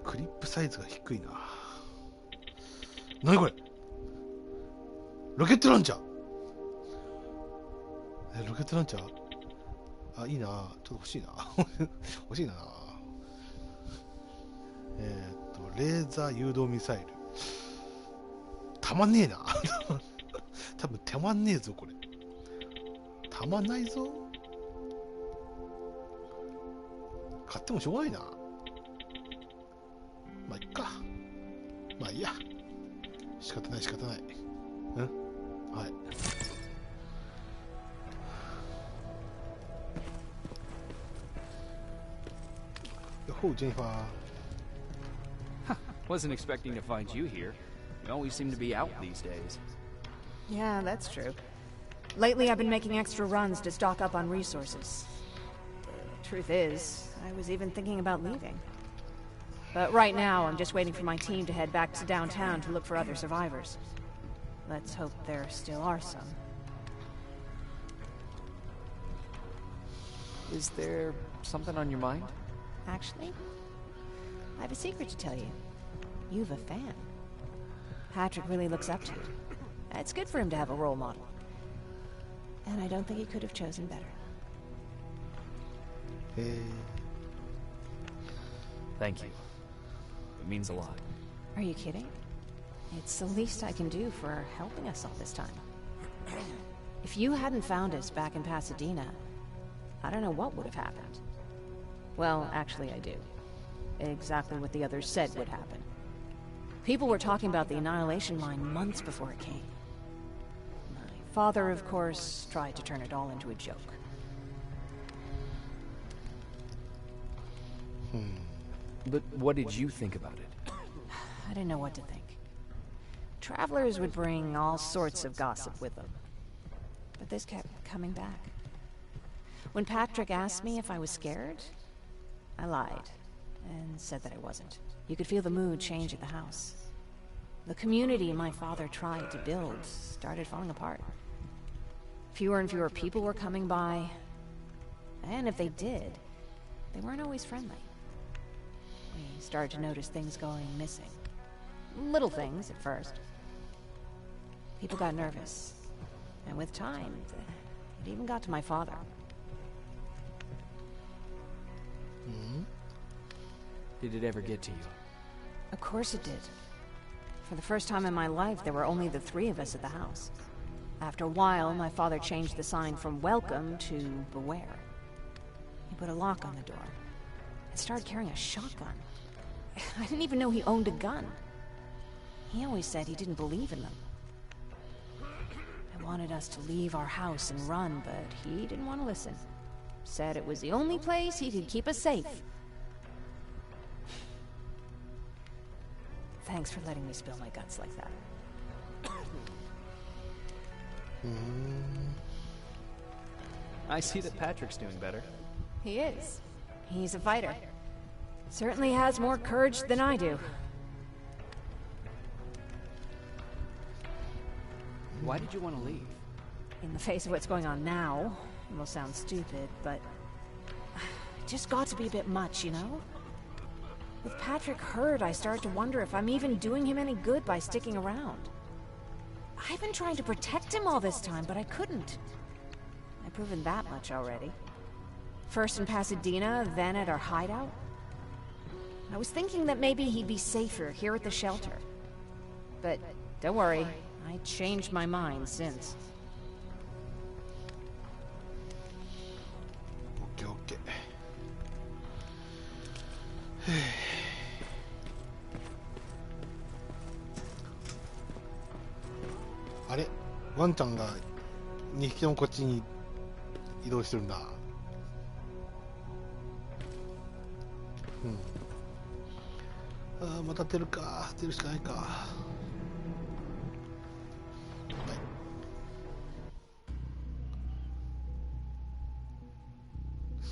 クリップサイズが低いな。なにこれ？ロケットランチャー。ロケットランチャー？あ、いいな。ちょっと欲しいな。欲しいな。レーザー誘導ミサイル。たまんねえな。多分たまんねえぞ、これ。たまんないぞ。買ってもしょうがないな。まあ、いっか。まあ、いいや。仕方ない、仕方ない。はい。Yahoo, Jennifer. Huh. Wasn't expecting to find you here. You always seem to be out these days. Yeah, that's true. Lately, I've been making extra runs to stock up on resources. The truth is, I was even thinking about leaving. But right now, I'm just waiting for my team to head back to downtown to look for other survivors. Let's hope there still are some. Is there something on your mind? Actually, I have a secret to tell you. You've a fan. Patrick really looks up to you. It's good for him to have a role model. And I don't think he could have chosen better. Thank you. It means a lot. Are you kidding? It's the least I can do for helping us all this time. If you hadn't found us back in Pasadena, I don't know what would have happened. Well, actually I do. Exactly what the others said would happen. People were talking about the Annihilation Line months before it came. My father, of course, tried to turn it all into a joke. But what did you think about it? I didn't know what to think. Travelers would bring all sorts of gossip with them. But this kept coming back. When Patrick asked me if I was scared, I lied and said that I wasn't. You could feel the mood change at the house. The community my father tried to build started falling apart. Fewer and fewer people were coming by, and if they did, they weren't always friendly. We started to notice things going missing. Little things at first. People got nervous, and with time, it even got to my father. Did it ever get to you? Of course it did. For the first time in my life, there were only the three of us at the house. After a while, my father changed the sign from welcome to beware. He put a lock on the door and started carrying a shotgun. I didn't even know he owned a gun. He always said he didn't believe in them. I wanted us to leave our house and run, but he didn't want to listen. Said it was the only place he could keep us safe. Thanks for letting me spill my guts like that. I see that Patrick's doing better. He is. He's a fighter. Certainly has more courage than I do. Why did you want to leave? In the face of what's going on now, it will sound stupid, but it just got to be a bit much, you know? With Patrick hurt, I started to wonder if I'm even doing him any good by sticking around. I've been trying to protect him all this time, but I couldn't. I've proven that much already. First in Pasadena, then at our hideout. I was thinking that maybe he'd be safer here at the shelter. But don't worry, I changed my mind since. Okay. あれ、ワンちゃんが2匹ともこっちに移動してるんだ。ああ、また出るか。出るしかないか。はい。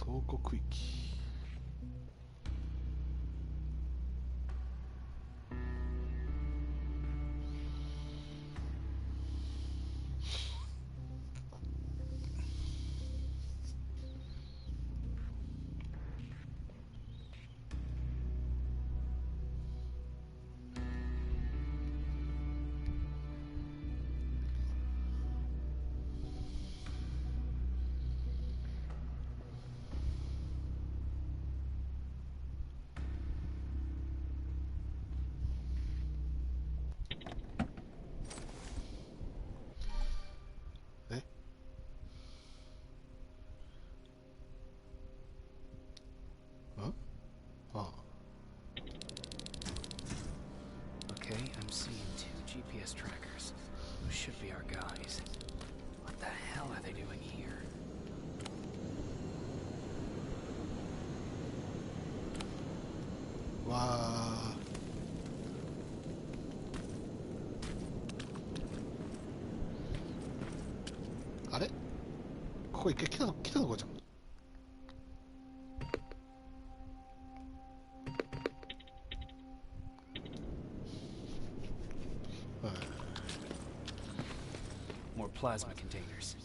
倉庫区域。Okay, I'm seeing 2 GPS trackers. Those should be our guys. What the hell are they doing here? Wow. これ来たとこじゃん。More plasma containers.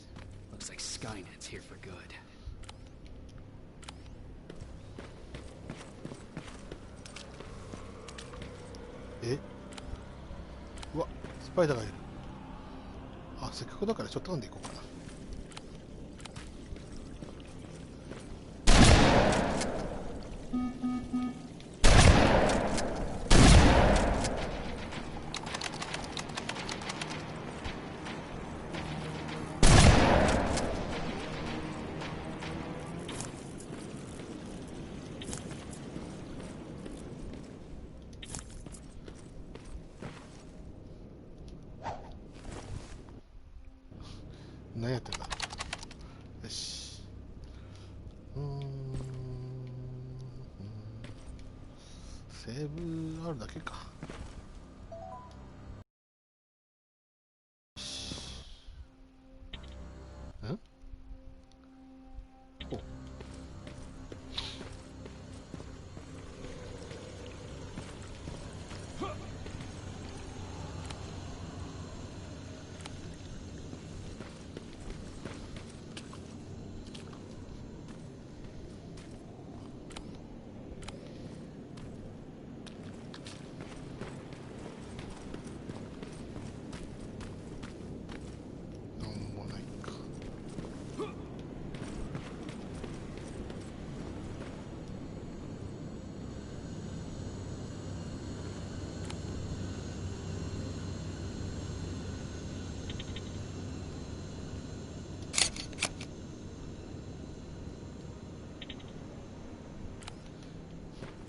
Looks like Skynet's here for good. うわ、スパイダーがいる。あ、せっかくだからショットガンでいこうかな。何やってんだ。よし。セーブあるだけか。ん？お。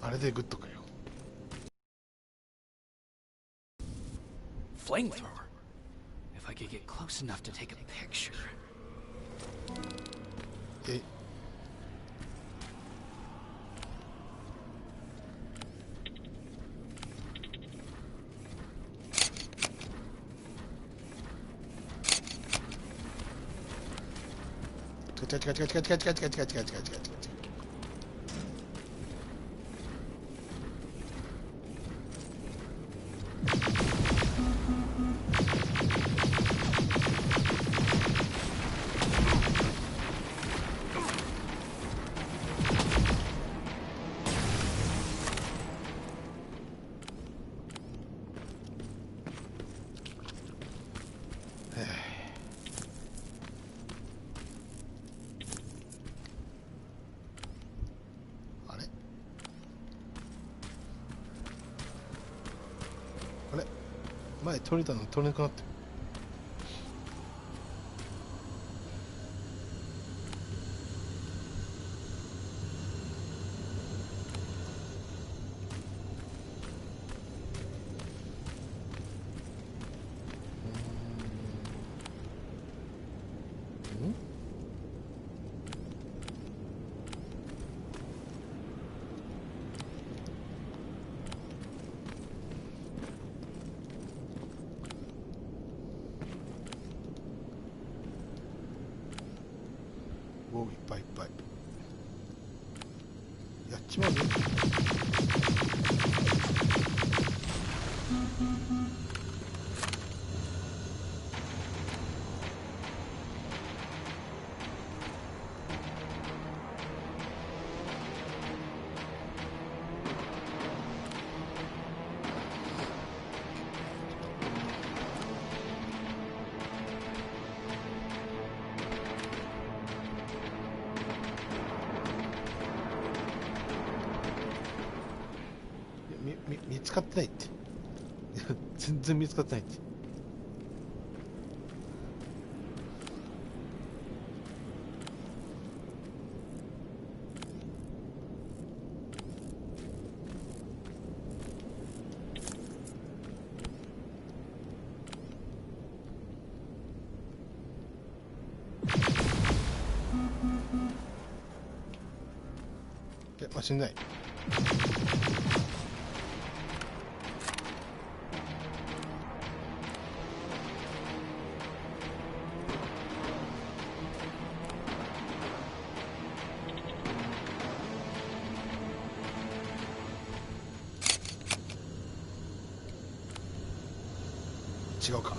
あれでグッドかよ。Flamethrower. If I could get close enough to take a picture. え。チカチカチカチカチカチカチカチカチカチカチカチカ。前取れたの取れなくなってる。おう、いっぱいいっぱいやっちまうね。見つかってないって全然見つかってないって。あ、死んない。違うか。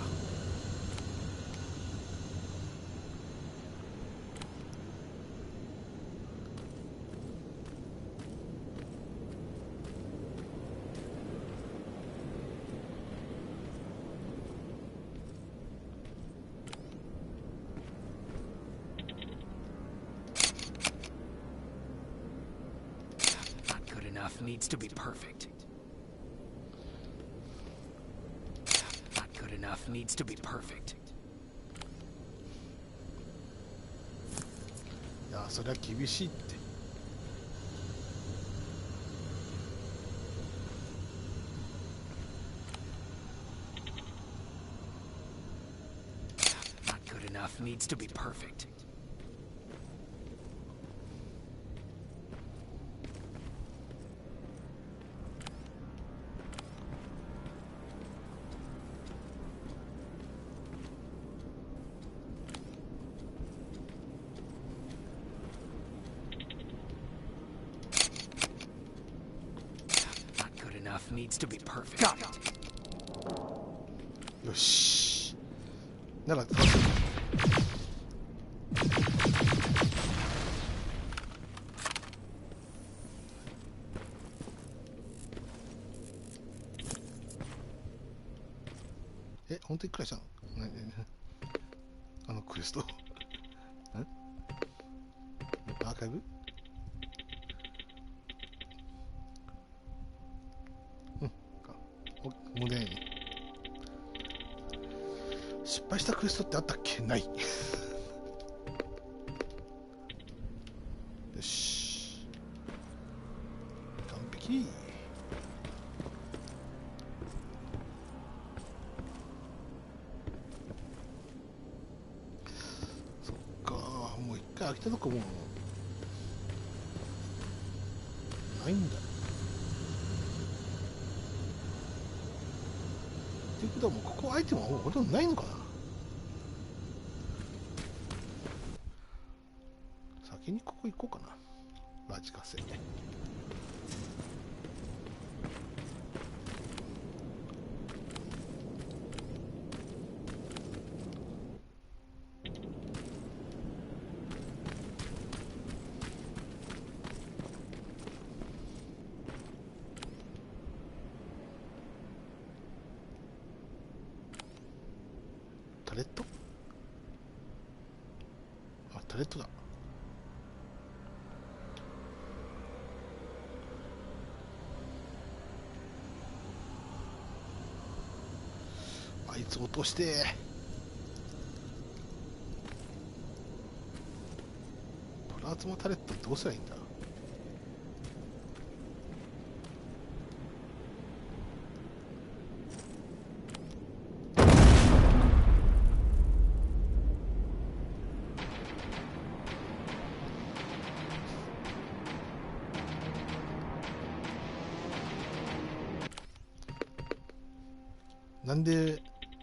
Needs to be perfect. Not good enough needs to be perfect. いや、それは厳しいって。Not good enough needs to be perfect. Needs to be perfect. Got it. よし。なら本当にくらいしたの？あのクエスト。アーカイブ？もうね、失敗したクエストってあったっけ？ない。よし、完璧。そっか、もう一回飽きたとこもないんだ。っていうことはもうここアイテムはほとんどないのかな。先にここ行こうかな。ラジカセ。タレット？あ、タレットだ。あいつ落として。プラズマタレットどうすりゃいいんだ。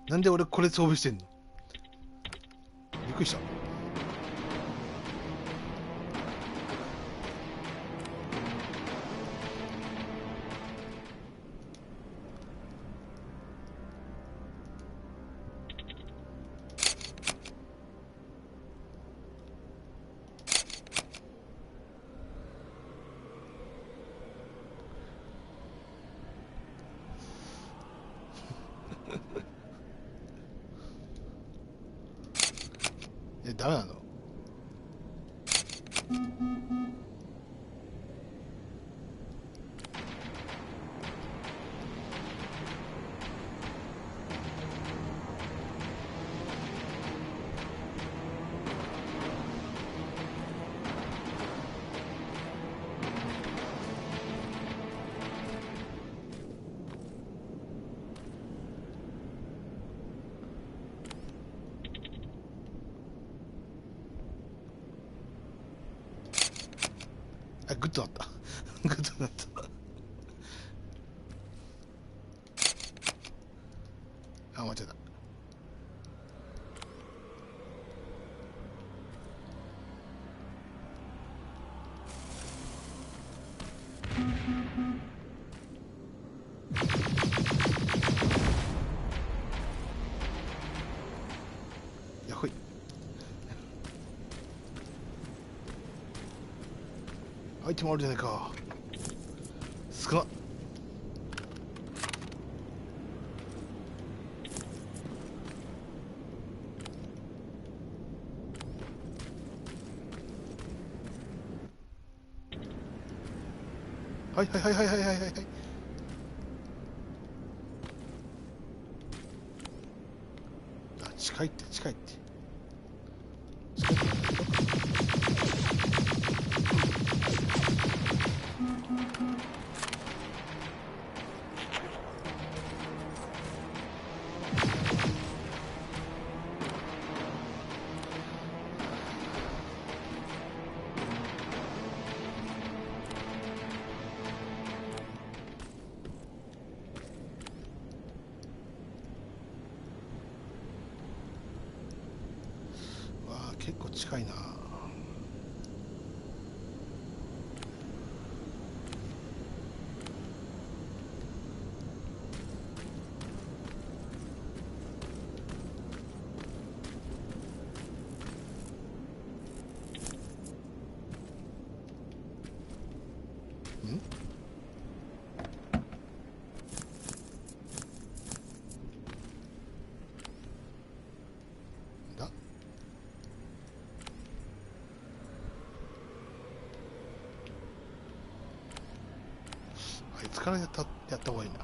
なんで俺これ装備してんの？びっくりした。ダメなの？あ、グッドだった。グッドだった。あ、間違えた。アイテムあるじゃないか。少なっ。はいはいはいはいはいはいはい。あ、近いって近いって。近いって。結構近いな。ん？だ？あいつからやった方がいいな。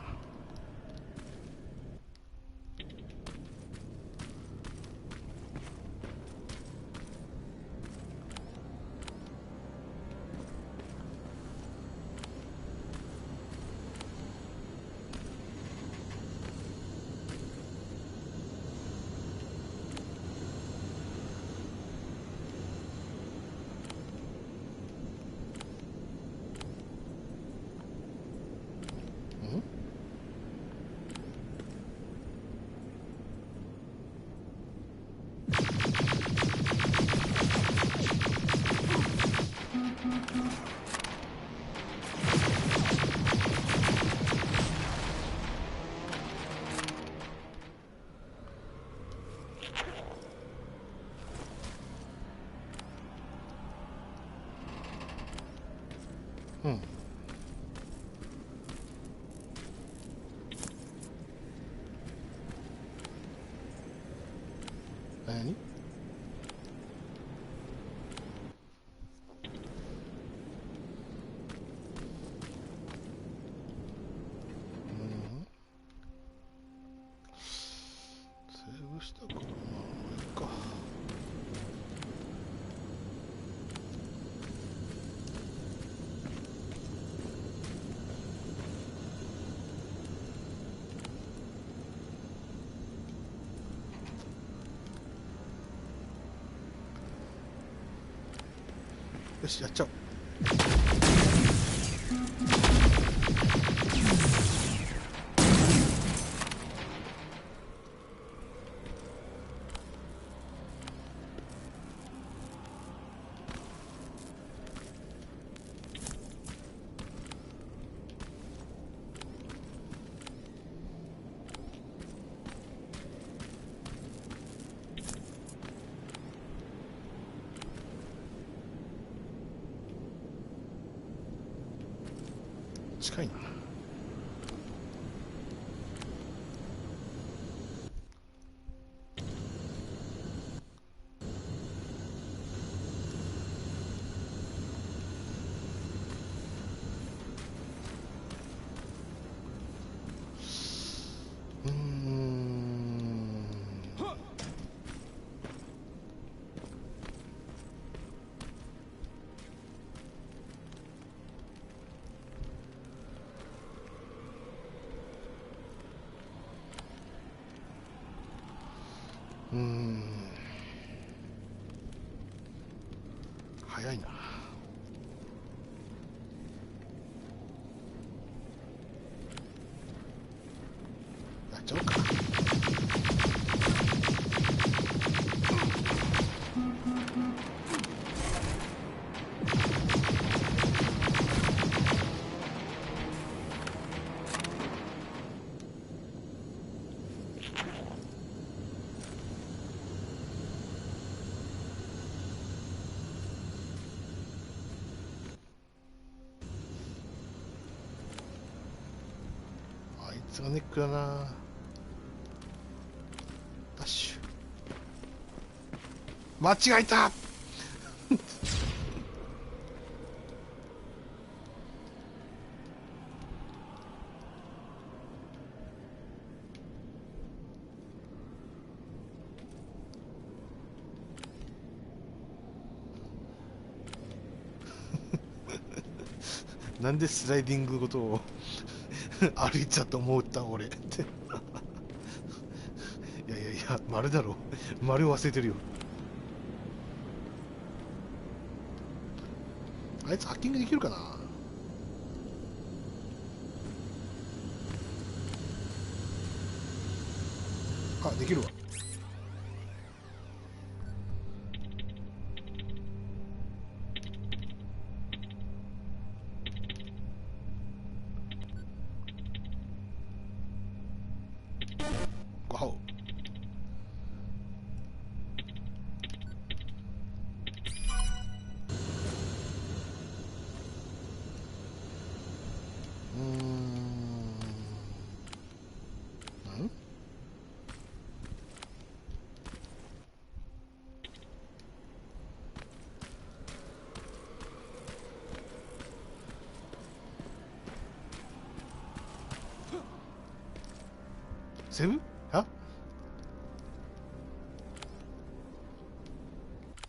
うん。何？潰したからまあいいか。よし、やっちゃおう。近いな。早いな。やっちゃおうか。つがネックだな。ダッシュ。間違えたなんでスライディングごとを歩いちゃったと思った俺っていやいやいや、丸だろ、丸を忘れてるよ。あいつハッキングできるかな。あ、できるわ。わお。セブ？あ？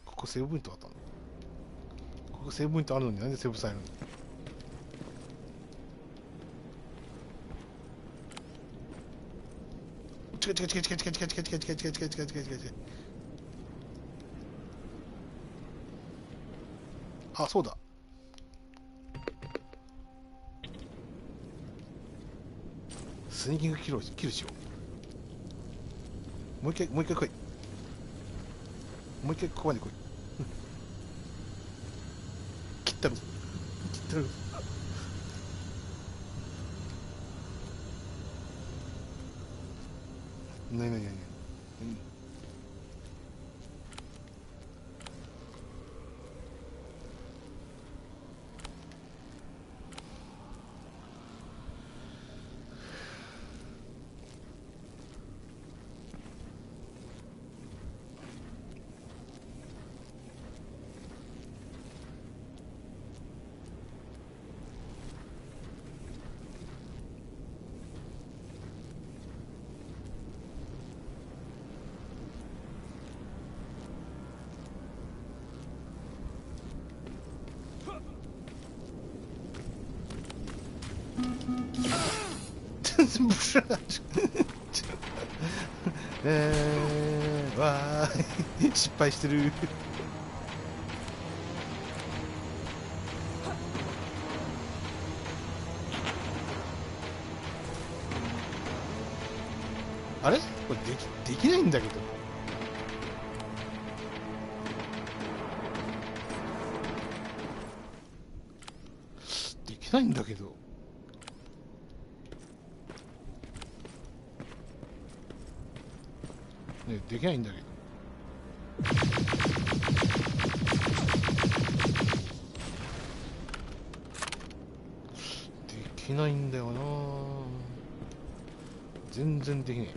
ここセーブポイントあったの？ここセーブポイントあるのになんでセーブされるの？違う違う違う違う違う違う違う違う違う違う違う違う違う。あ、そうだ。スニーキングキルしよう。もう一回来い。もう一回ここまで来い。切ったる。ない。わーい失敗してる。あれこれできないんだけど。できないんだけど。ね、できないんだけど。できないんだよな。全然できない。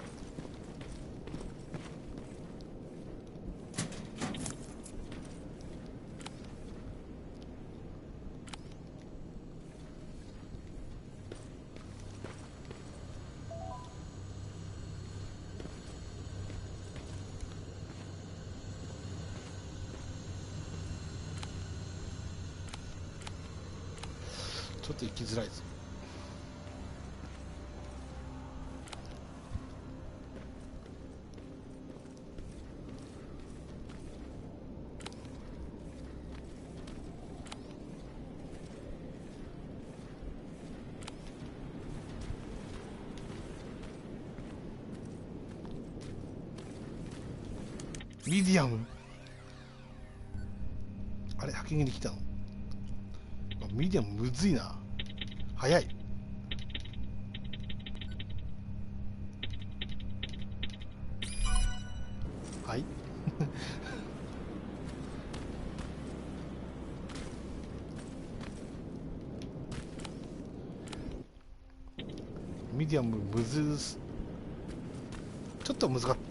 ちょっと行きづらいぞ。ミディアム。あれ、ハッキングに来たの？ミディアムむずいな。早い。はいミディアムちょっと難しかった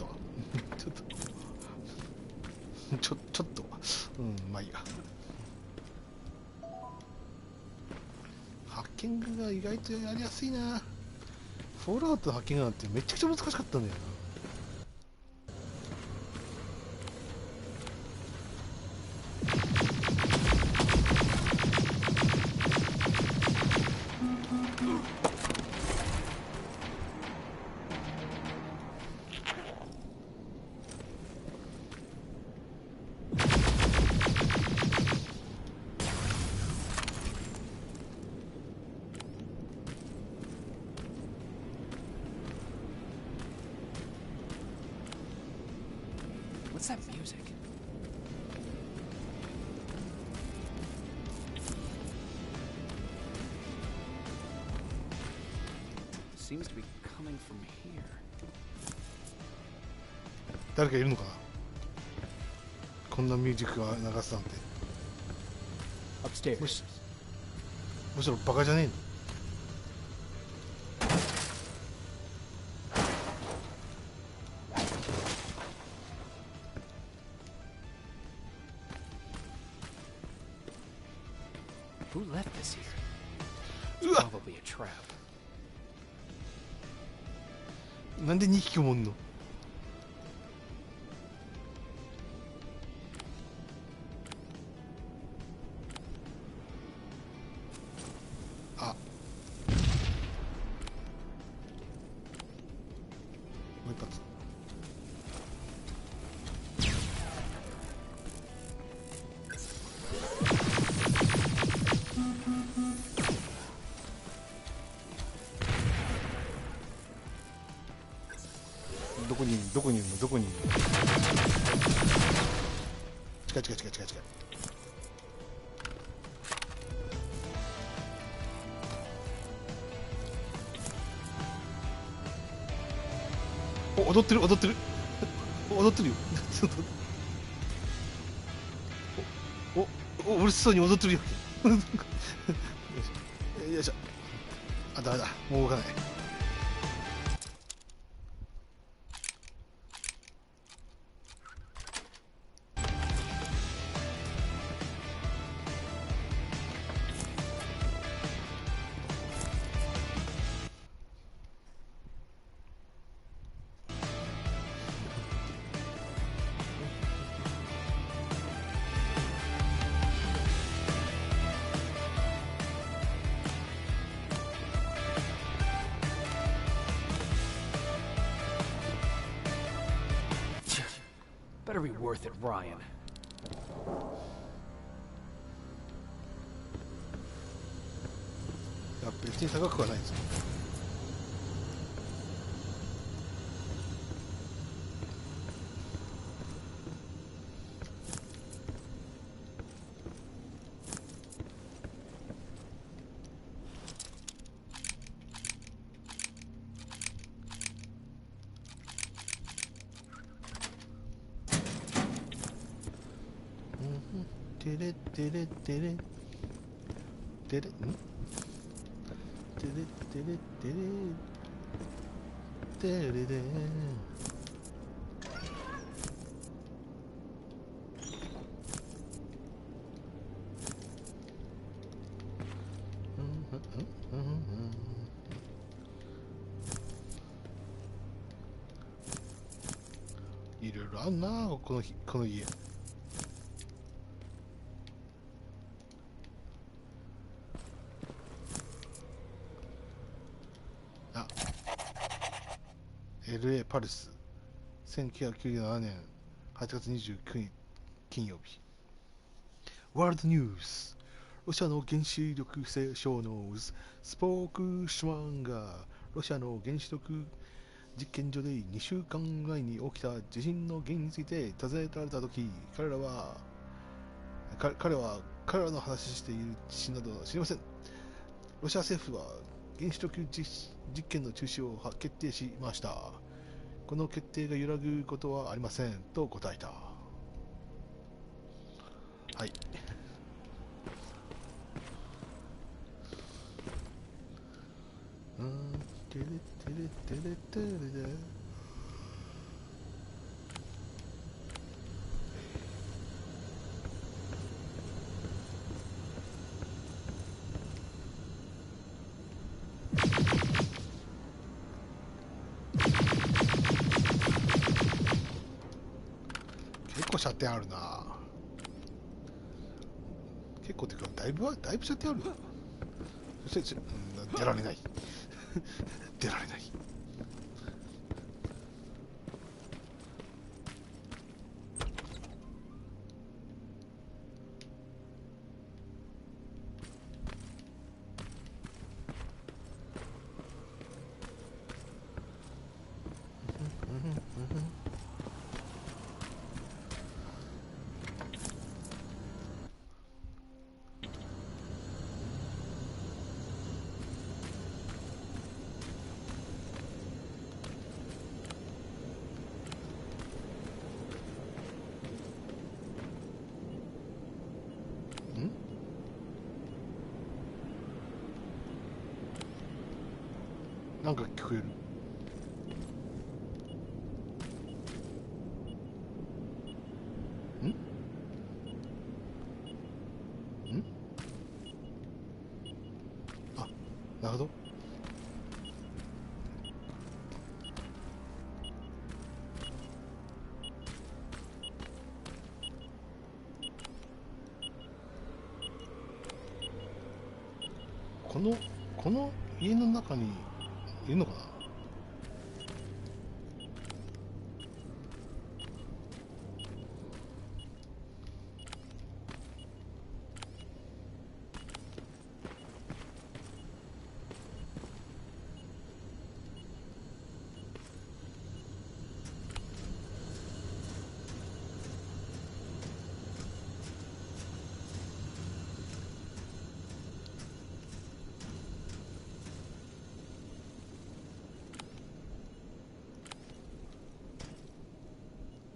わちょっとまあいいや。ハッキングが意外とやりやすいな。フォールアウトのハッキングなんてめちゃくちゃ難しかったんだよな。What's that music? Seems to be coming from here. 誰かいるのかな。こんなミュージックが流すなんて。Upstairs. むしろバカじゃねえの。Who left this here? It's probably a trap. なんで2匹もおんの。あ、もう一発。どこにいるの。近い。お、踊ってるよお、嬉しそうに踊ってるよよいしょ。あ、ダメだ、もう動かない。Better be worth it, Ryan. いや、別に高くはないですよ。テレテレテレテレんテレテレテレテレレいろいろあんなこの家。LA パルス1997年8月29日金曜日。ワールドニュース。ロシアの原子力省のスポークシュマンがロシアの原子力実験所で2週間前に起きた地震の原因について尋ねられたとき、彼らの話している地震などは知りません。ロシア政府は原子力実験の中止を決定しました。この決定が揺らぐことはありませんと答えた。はい。結構射程あるな。結構ってかだいぶ射程ある。そして出られない出られない。なんか聞こえる。あ、なるほど。この家の中にいるのかな。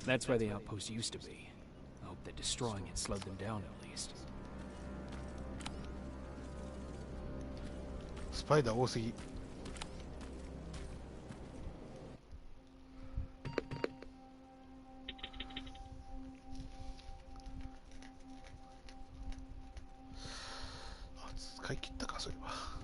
That's where the outpost used to be. I hope that destroying it slowed them down at least. スパイダー多すぎ。あ、使い切ったかそれは。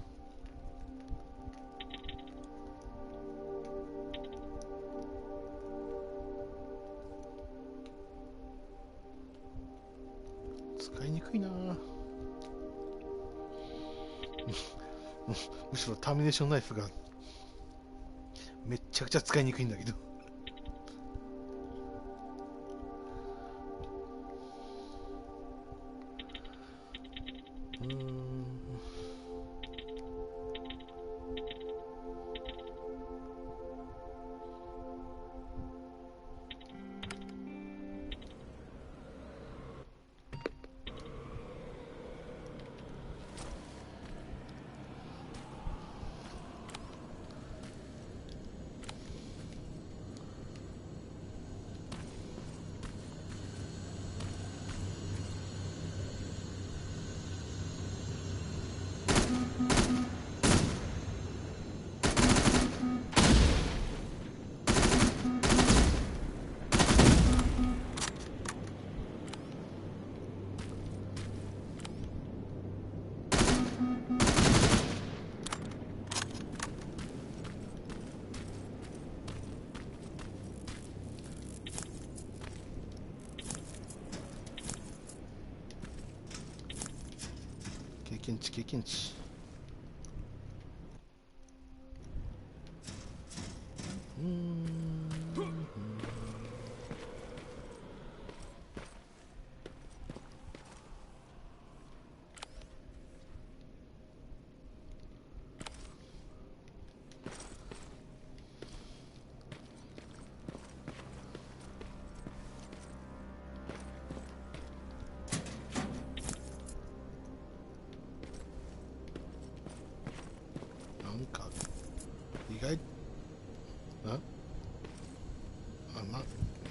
使いにくいなむしろターミネーションナイフがめっちゃくちゃ使いにくいんだけど。経験値。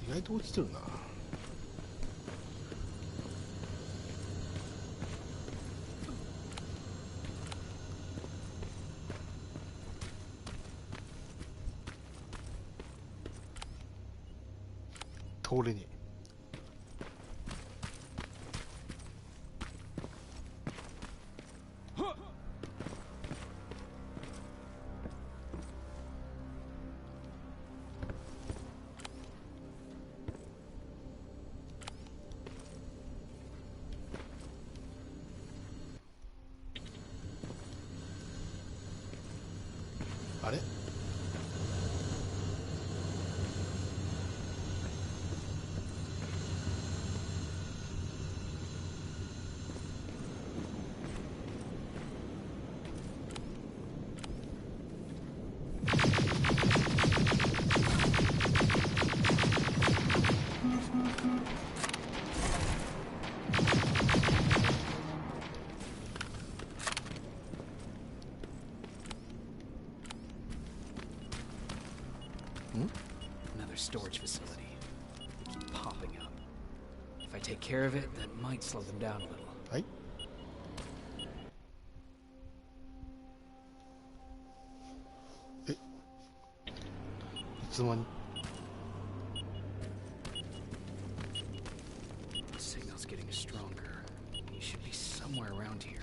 意外と落ちてるな。通れに。あれ？Another storage facility. They keep popping up. If I take care of it, that might slow them down a little. はい。え、いつの間に？ Signal's getting stronger. He should be somewhere around here.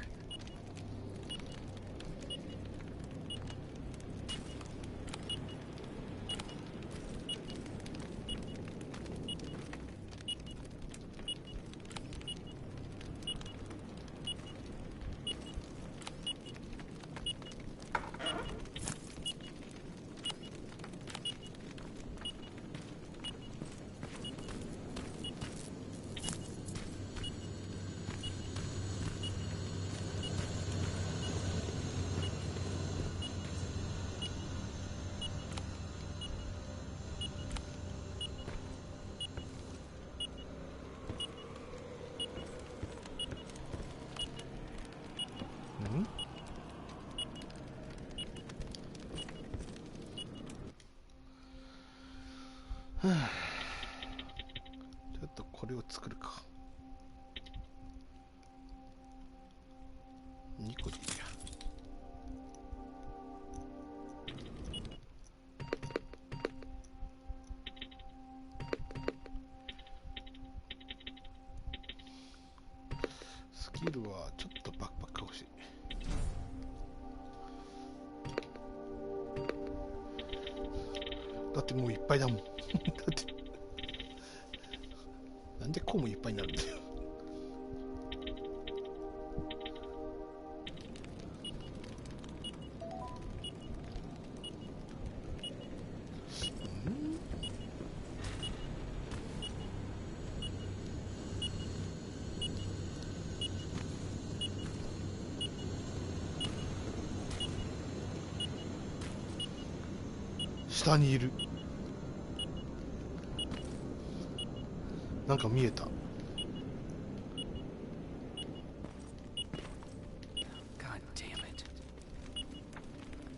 ちょっとこれを作るか。2個でいいや。スキルはちょっとバックパック欲しい。だってもういっぱいだもん。だってなんでこうもいっぱいになるんだよ。下にいる。なんか見えた。God damn it.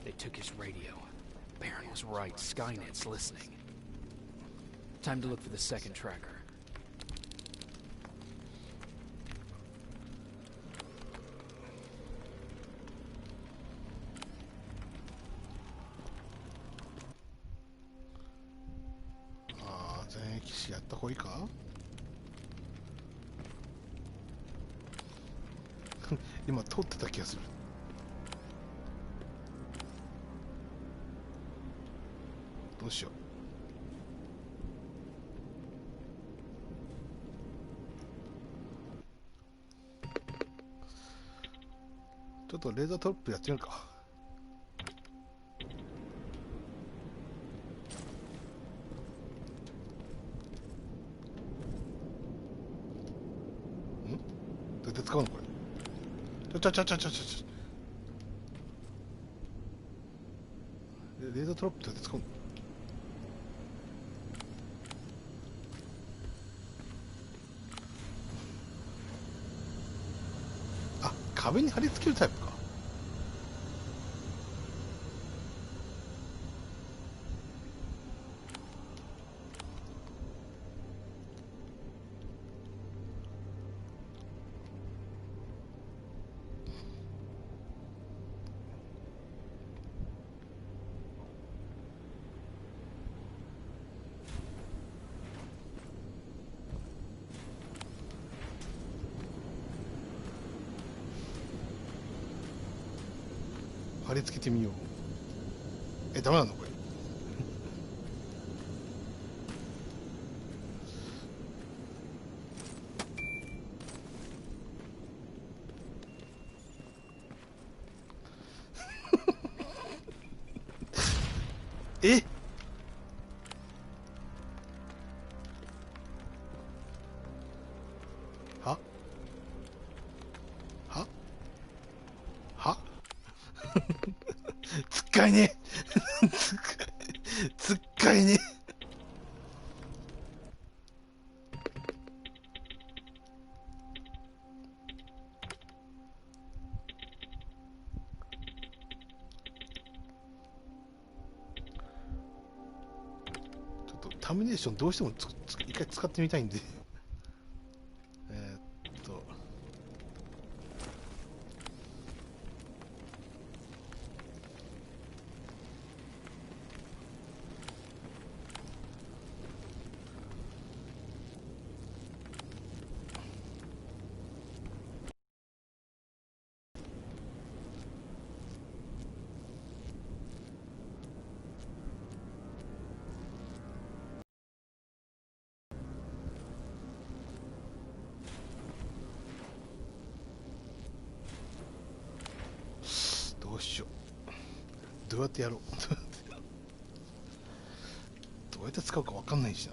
They took his radio. Baron was right. Skynet's listening. Time to look for the second tracker. Ah, 全駅士やった方がいいか？今通ってた気がする。どうしよう。ちょっとレーザートラップやってみるか。ん？どうやって使うのこれ。ちょレーザートラップどうやって使うの？あ、壁に貼り付けるタイプか。貼り付けてみよう。ダメなのこれ。つっかいねつっかいねちょっとターミネーションどうしても一回使ってみたいんでどうしよう。どうやってやろうどうやって使うか分かんないしな。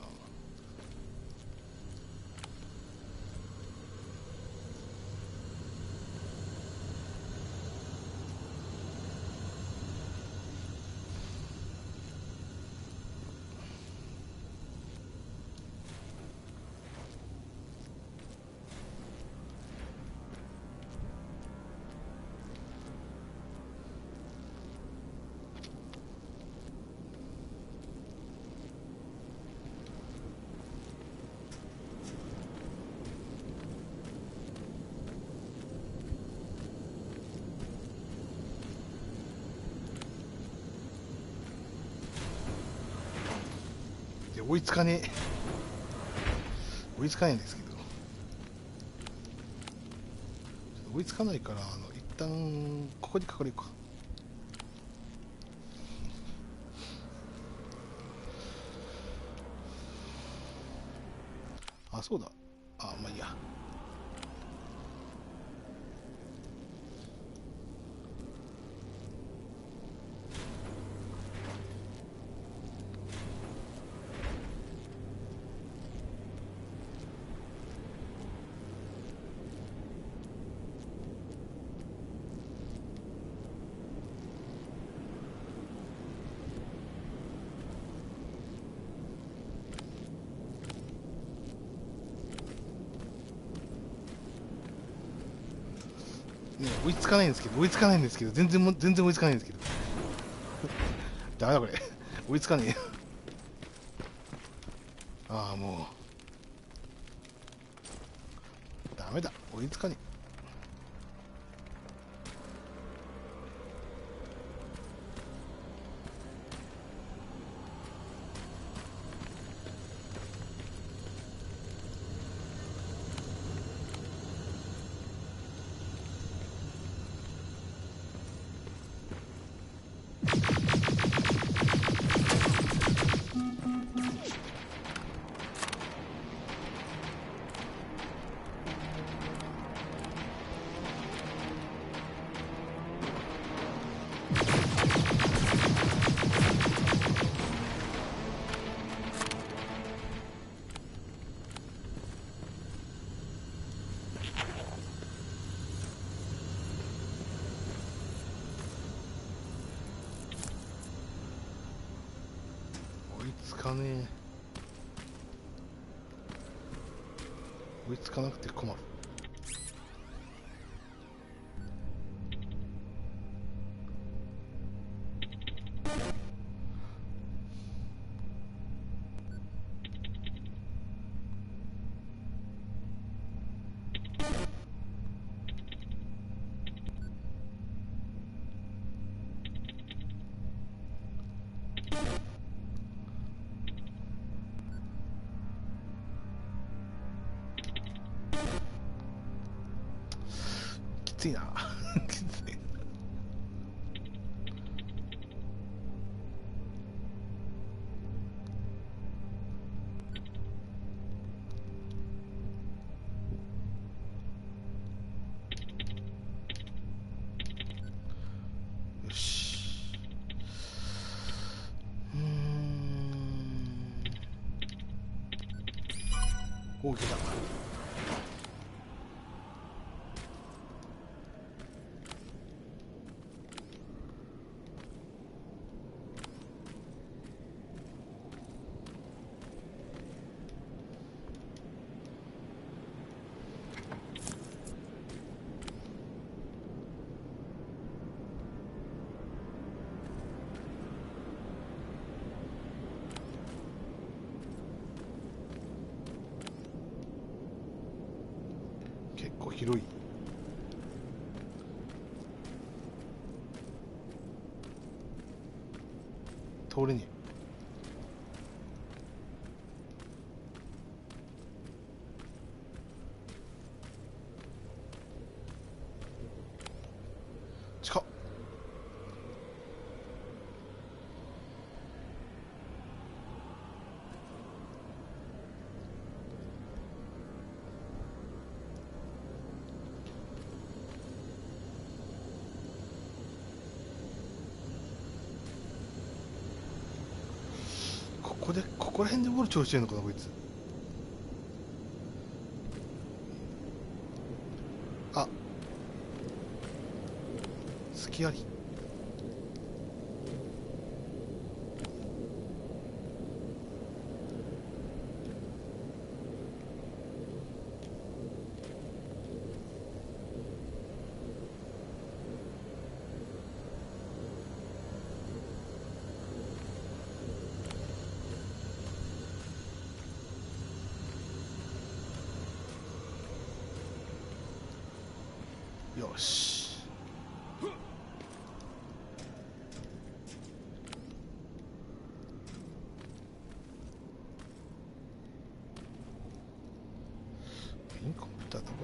追いつかねえ。追いつかないんですけど、追いつかないから一旦ここに隠れるか。あ、そうだ。あ、まあいいや。ね、追いつかないんですけど、追いつかないんですけど、全然追いつかないんですけど。ダメだこれ。追いつかねえ。ああ、もう。ダメだ。追いつかねえ。追いつかなくて困る。きついな。きつい。お、受けた。結構広い。通れねえ。近っ。ここら辺でウォルチョウしてんのかなこいつ。あ、隙あり。よし。メインコンピューターどこ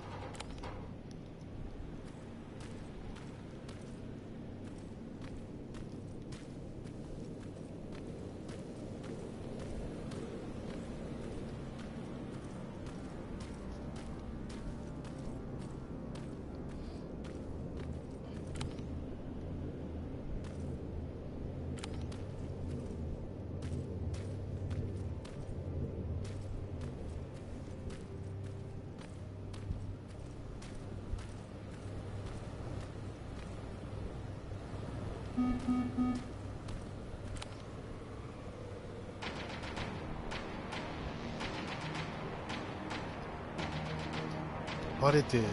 バレてない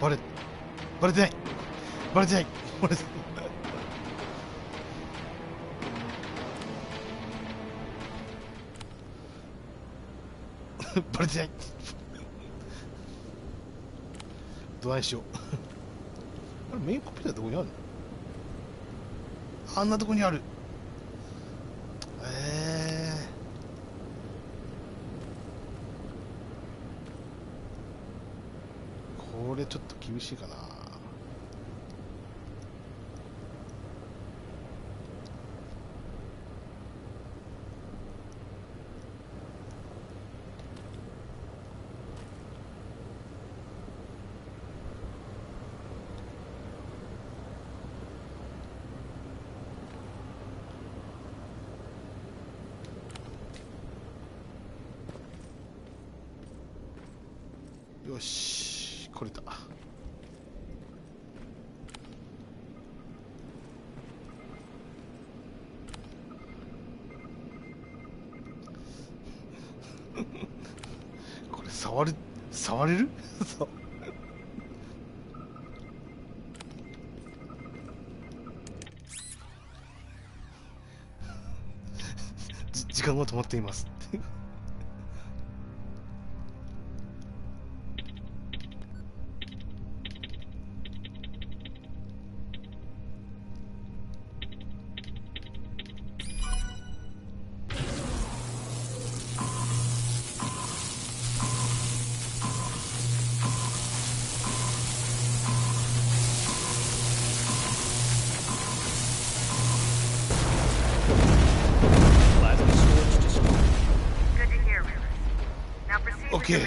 バレてないバレてないバレてないどないしようあれメインコンピューターどこにあるの。あんなとこにある。これちょっと厳しいかな。よし、これだ。これ触れるそう時間が止まっていますオッケー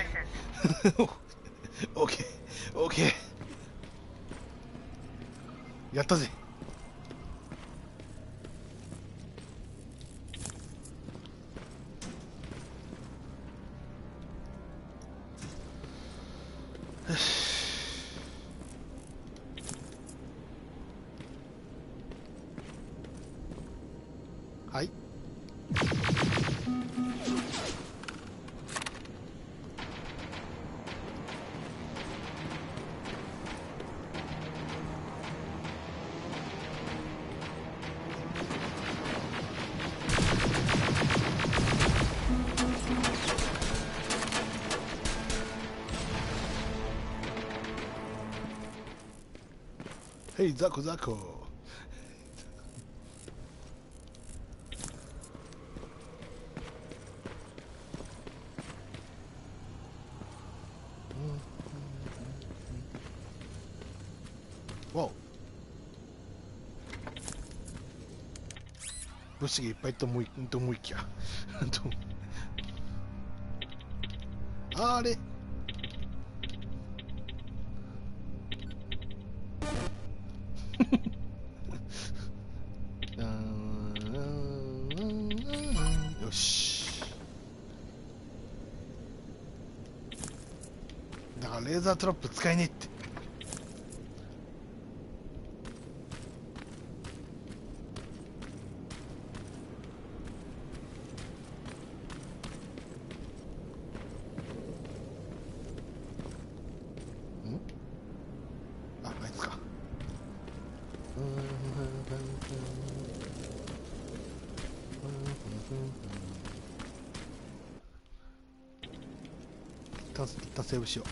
オッケーオッケーやったぜ。ヘイザコザコ。わお、物資がいっぱいと思いきやあれよし、だからレーザートラップ使えねえって。一旦セーブしよう。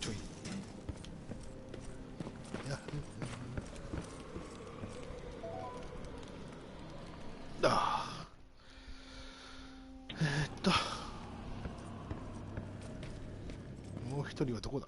ちょいやもう一人はどこだ。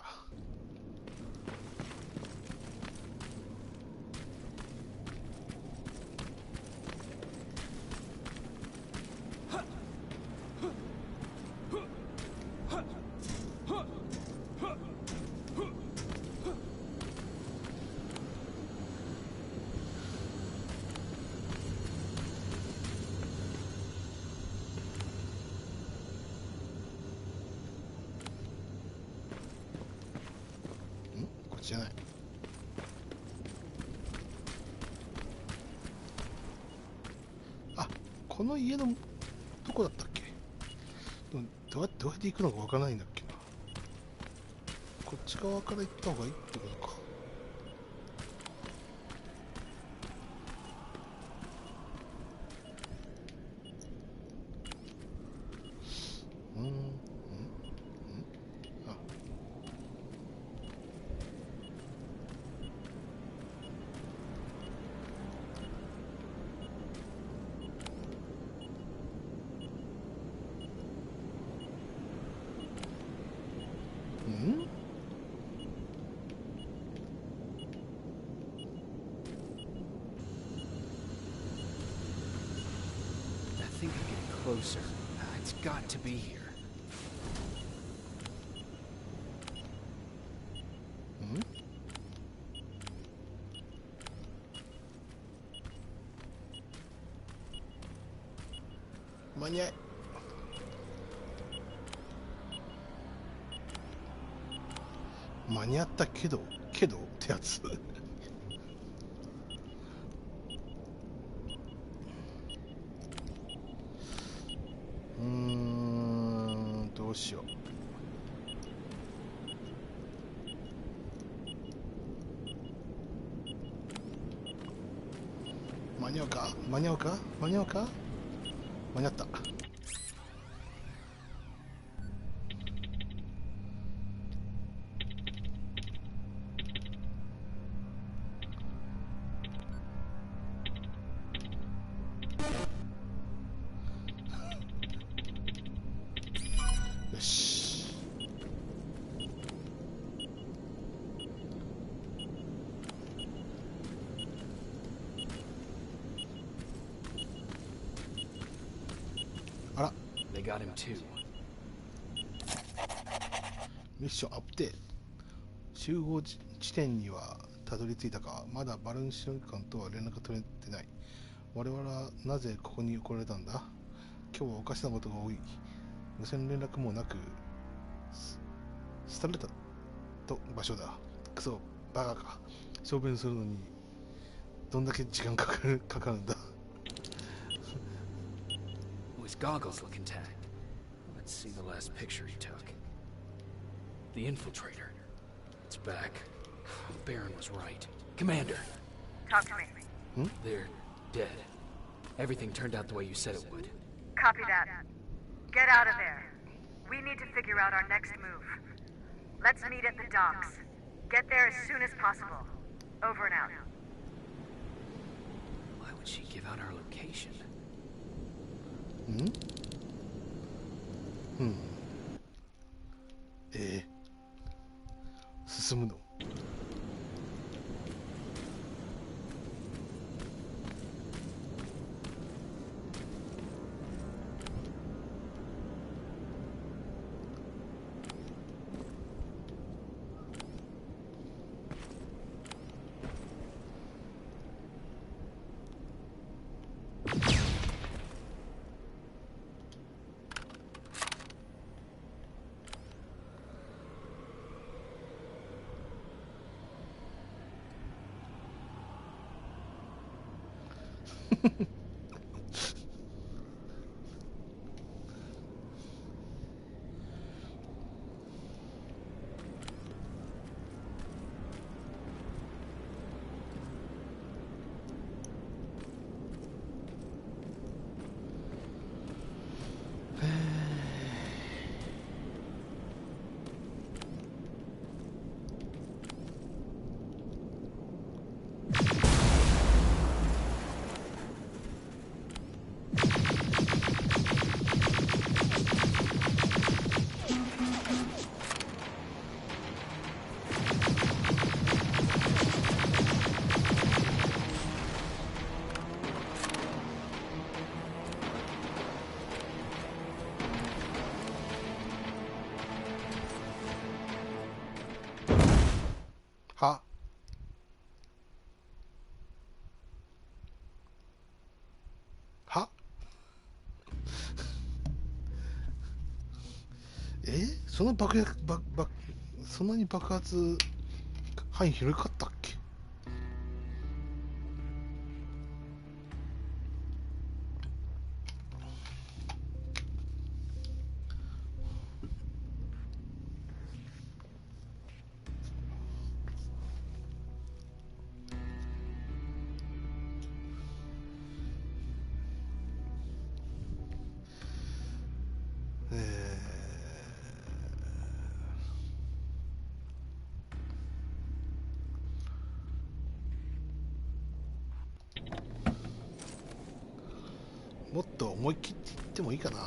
じゃない。あ、この家のどこだったっけ。どうやって行くのかわからないんだっけな。こっち側から行った方がいいってことか。think I'm getting closer. It's got to be here. Hmm? Manya. Manya ったけどってやつ。どうしよう。間に合うか間に合った。よし。あら。They got him too. ミッションアップデート。集合地点にはたどり着いたか。まだバルーン司令官とは連絡が取れてない。我々はなぜここに来られたんだ。今日はおかしなことが多い。無線連絡もなく、廃れたと場所だ。クソバカか。小便するのにどんだけ時間かかるんだ。His goggles look intact. Let's see the last picture he took. The infiltrator. It's back. Baron was right. Commander. Talk to me. They're dead. Everything turned out the way you said it would. Copy that. Get out of there. We need to figure out our next move. Let's meet at the docks. Get there as soon as possible. Over and out. Why would she give out our location? 進むの。ははそんなそんなに爆発範囲広かったっけ？もっと思い切っていってもいいかな。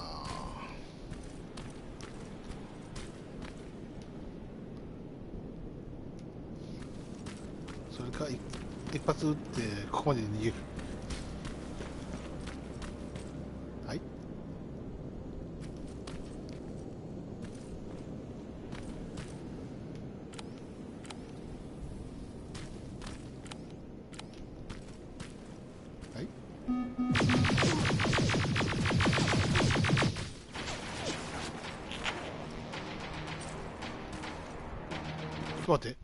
それか一発撃ってここまで逃げる。はい。はい。待って、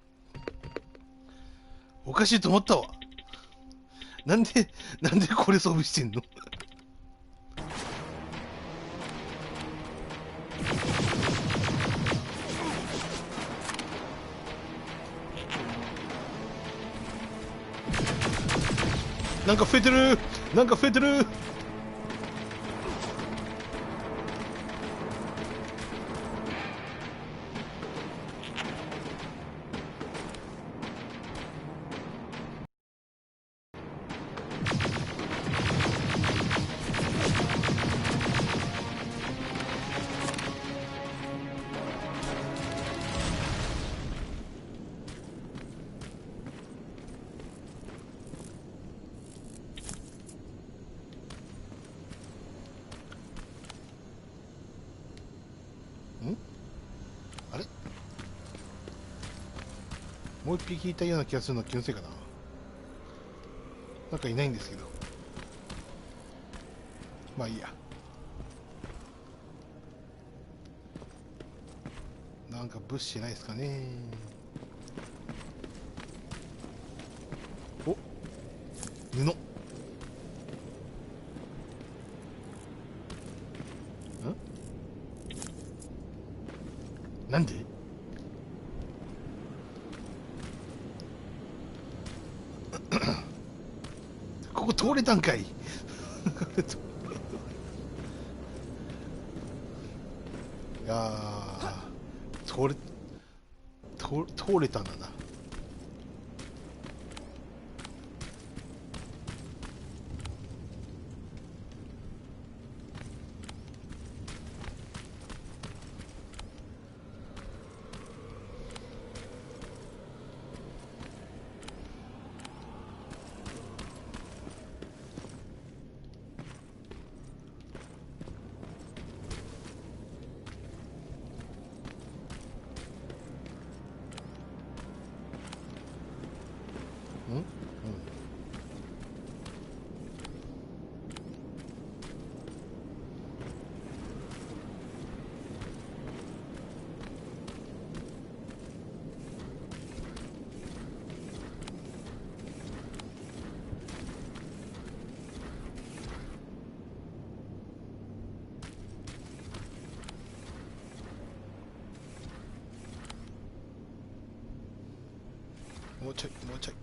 おかしいと思ったわ。なんでこれ装備してんの？なんか増えてる、なんか増えてる。あれ、もう一匹いたような気がするのは気のせいかな。なんかいないんですけど、まあいいや。なんか物資ないですかね。お、布。なんで？ここ通れたんかい。いやー、通れたんだな。もうちょいもうちょい。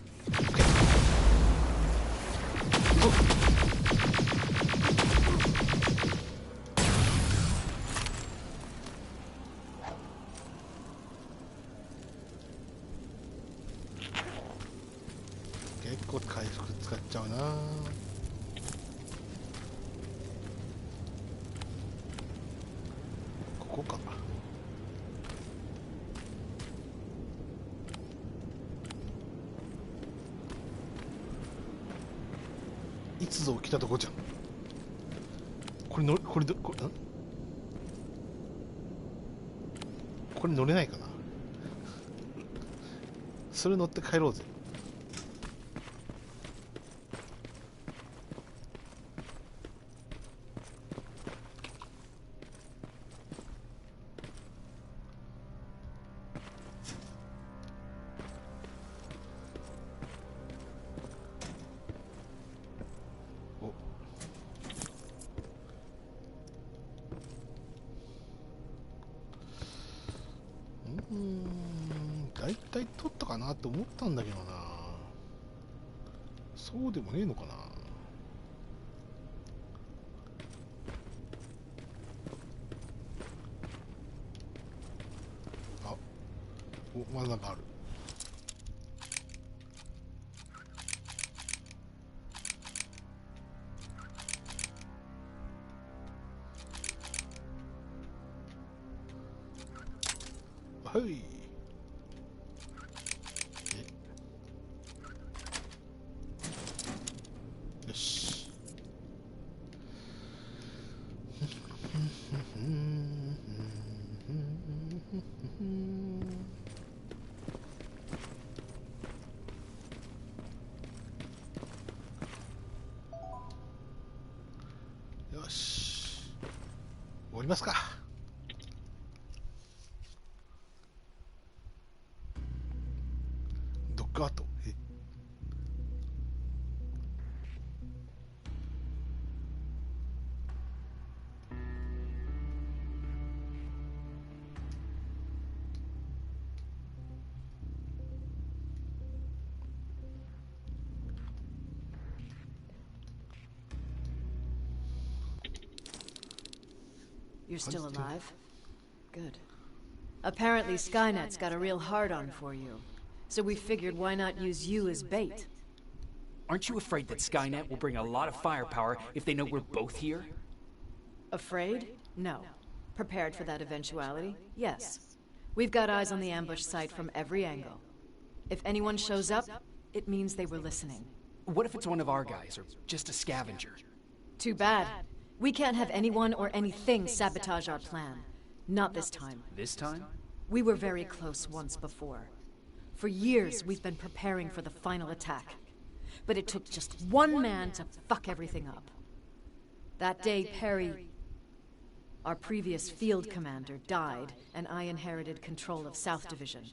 結構回復使っちゃうな。ここか。いつぞ来たとこじゃん。これ乗れないかな。それ乗って帰ろうぜ。大体取ったかなと思ったんだけどな。そうでもねえのかな。あ、お、まだなんかある。はい。よし。よし。終わりますか。ドッグアート。You're still alive? Good. Apparently Skynet's got a real hard-on for you. So we figured why not use you as bait? Aren't you afraid that Skynet will bring a lot of firepower if they know we're both here? Afraid? No. Prepared for that eventuality? Yes. We've got eyes on the ambush site from every angle. If anyone shows up, it means they were listening. What if it's one of our guys, or just a scavenger? Too bad. We can't have anyone or anything sabotage our plan. Not this time. This time? We were very close once before. For years, we've been preparing for the final attack. But it took just one man to fuck everything up. That day, Perry, our previous field commander, died, and I inherited control of South Division.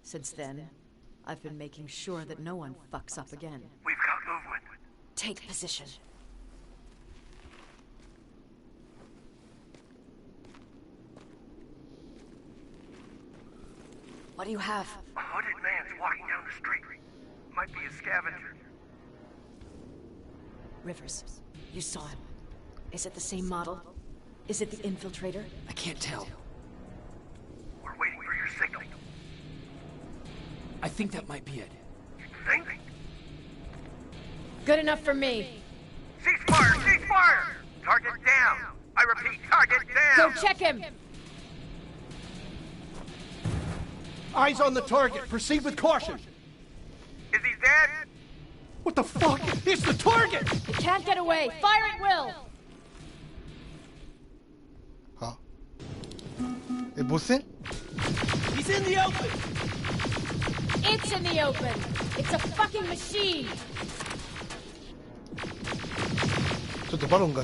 Since then, I've been making sure that no one fucks up again. We've got movement. Take position. What do you have? A hooded man's walking down the street. Might be a scavenger. Rivers, you saw him. Is it the same model? Is it the infiltrator? I can't tell. We're waiting for your signal. I think that might be it. Think? Good enough for me. Cease fire! Cease fire! Target down! I repeat, target down! Go check him! Eyes on the target. Proceed with caution. Is he dead? What the fuck? It's the target! It can't get away. Fire at will! Huh? Bossen? He's in the open! It's in the open! It's a fucking machine. ちょっとバロンが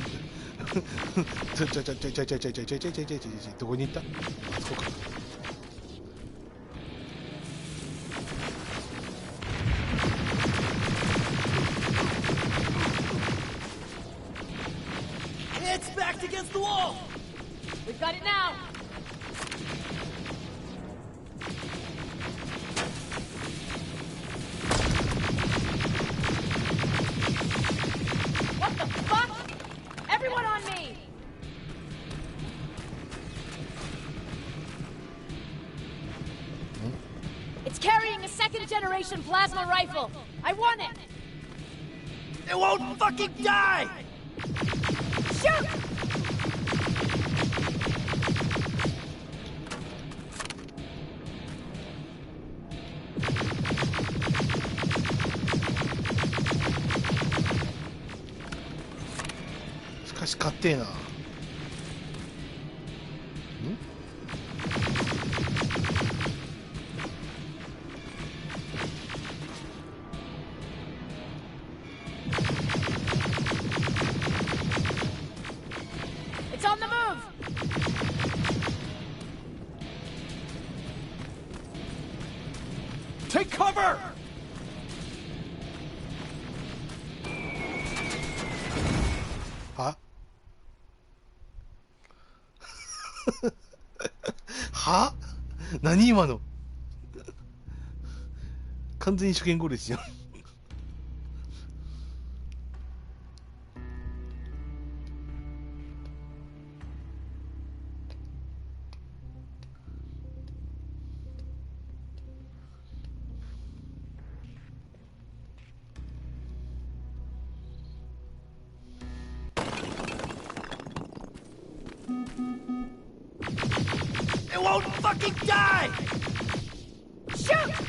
どこに行った？そうか。It's backed against the wall. We've got it now. What the fuck? Everyone on me! It's carrying a second-generation plasma rifle. I want it. It won't fucking die! Shoot!しかしかってえな。It's on the move! Take cover!はは何今の完全に初見ゴールですよ。It won't fucking die! Shoot!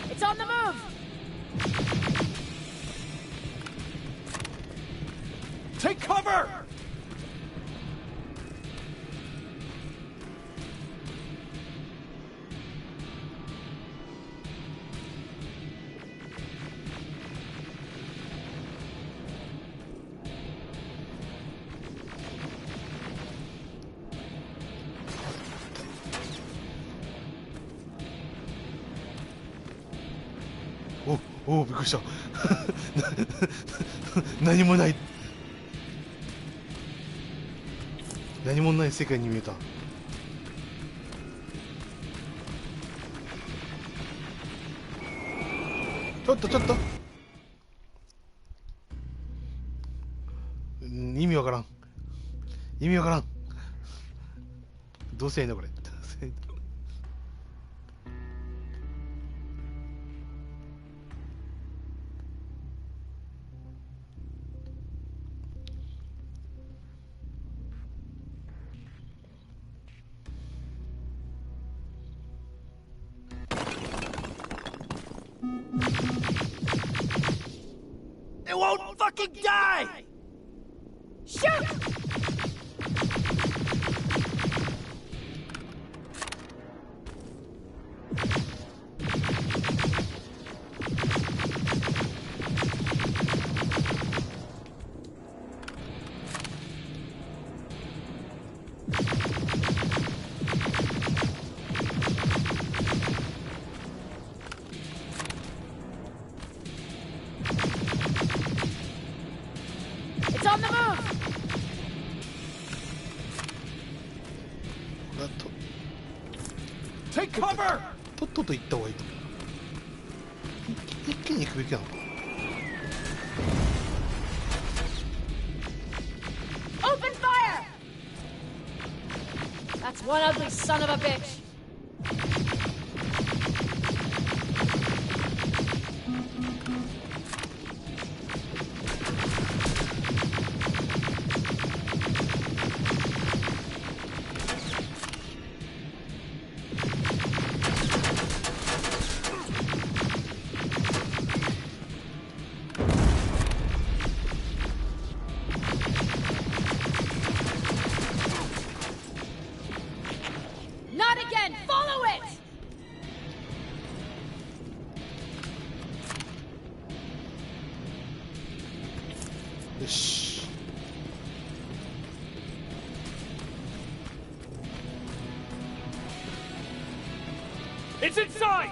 It's on the move! Take cover!おお、びっくりした。何もない。何もない世界に見えた。ちょっと意味わからん。意味わからん。どうせいいのこれ。It won't fucking die! Shoot! It's on the move! Take cover! とっとと行った方がいいと思う。一気に行くべきなのか。Open fire! That's one ugly son of a bitch. よし。It's inside!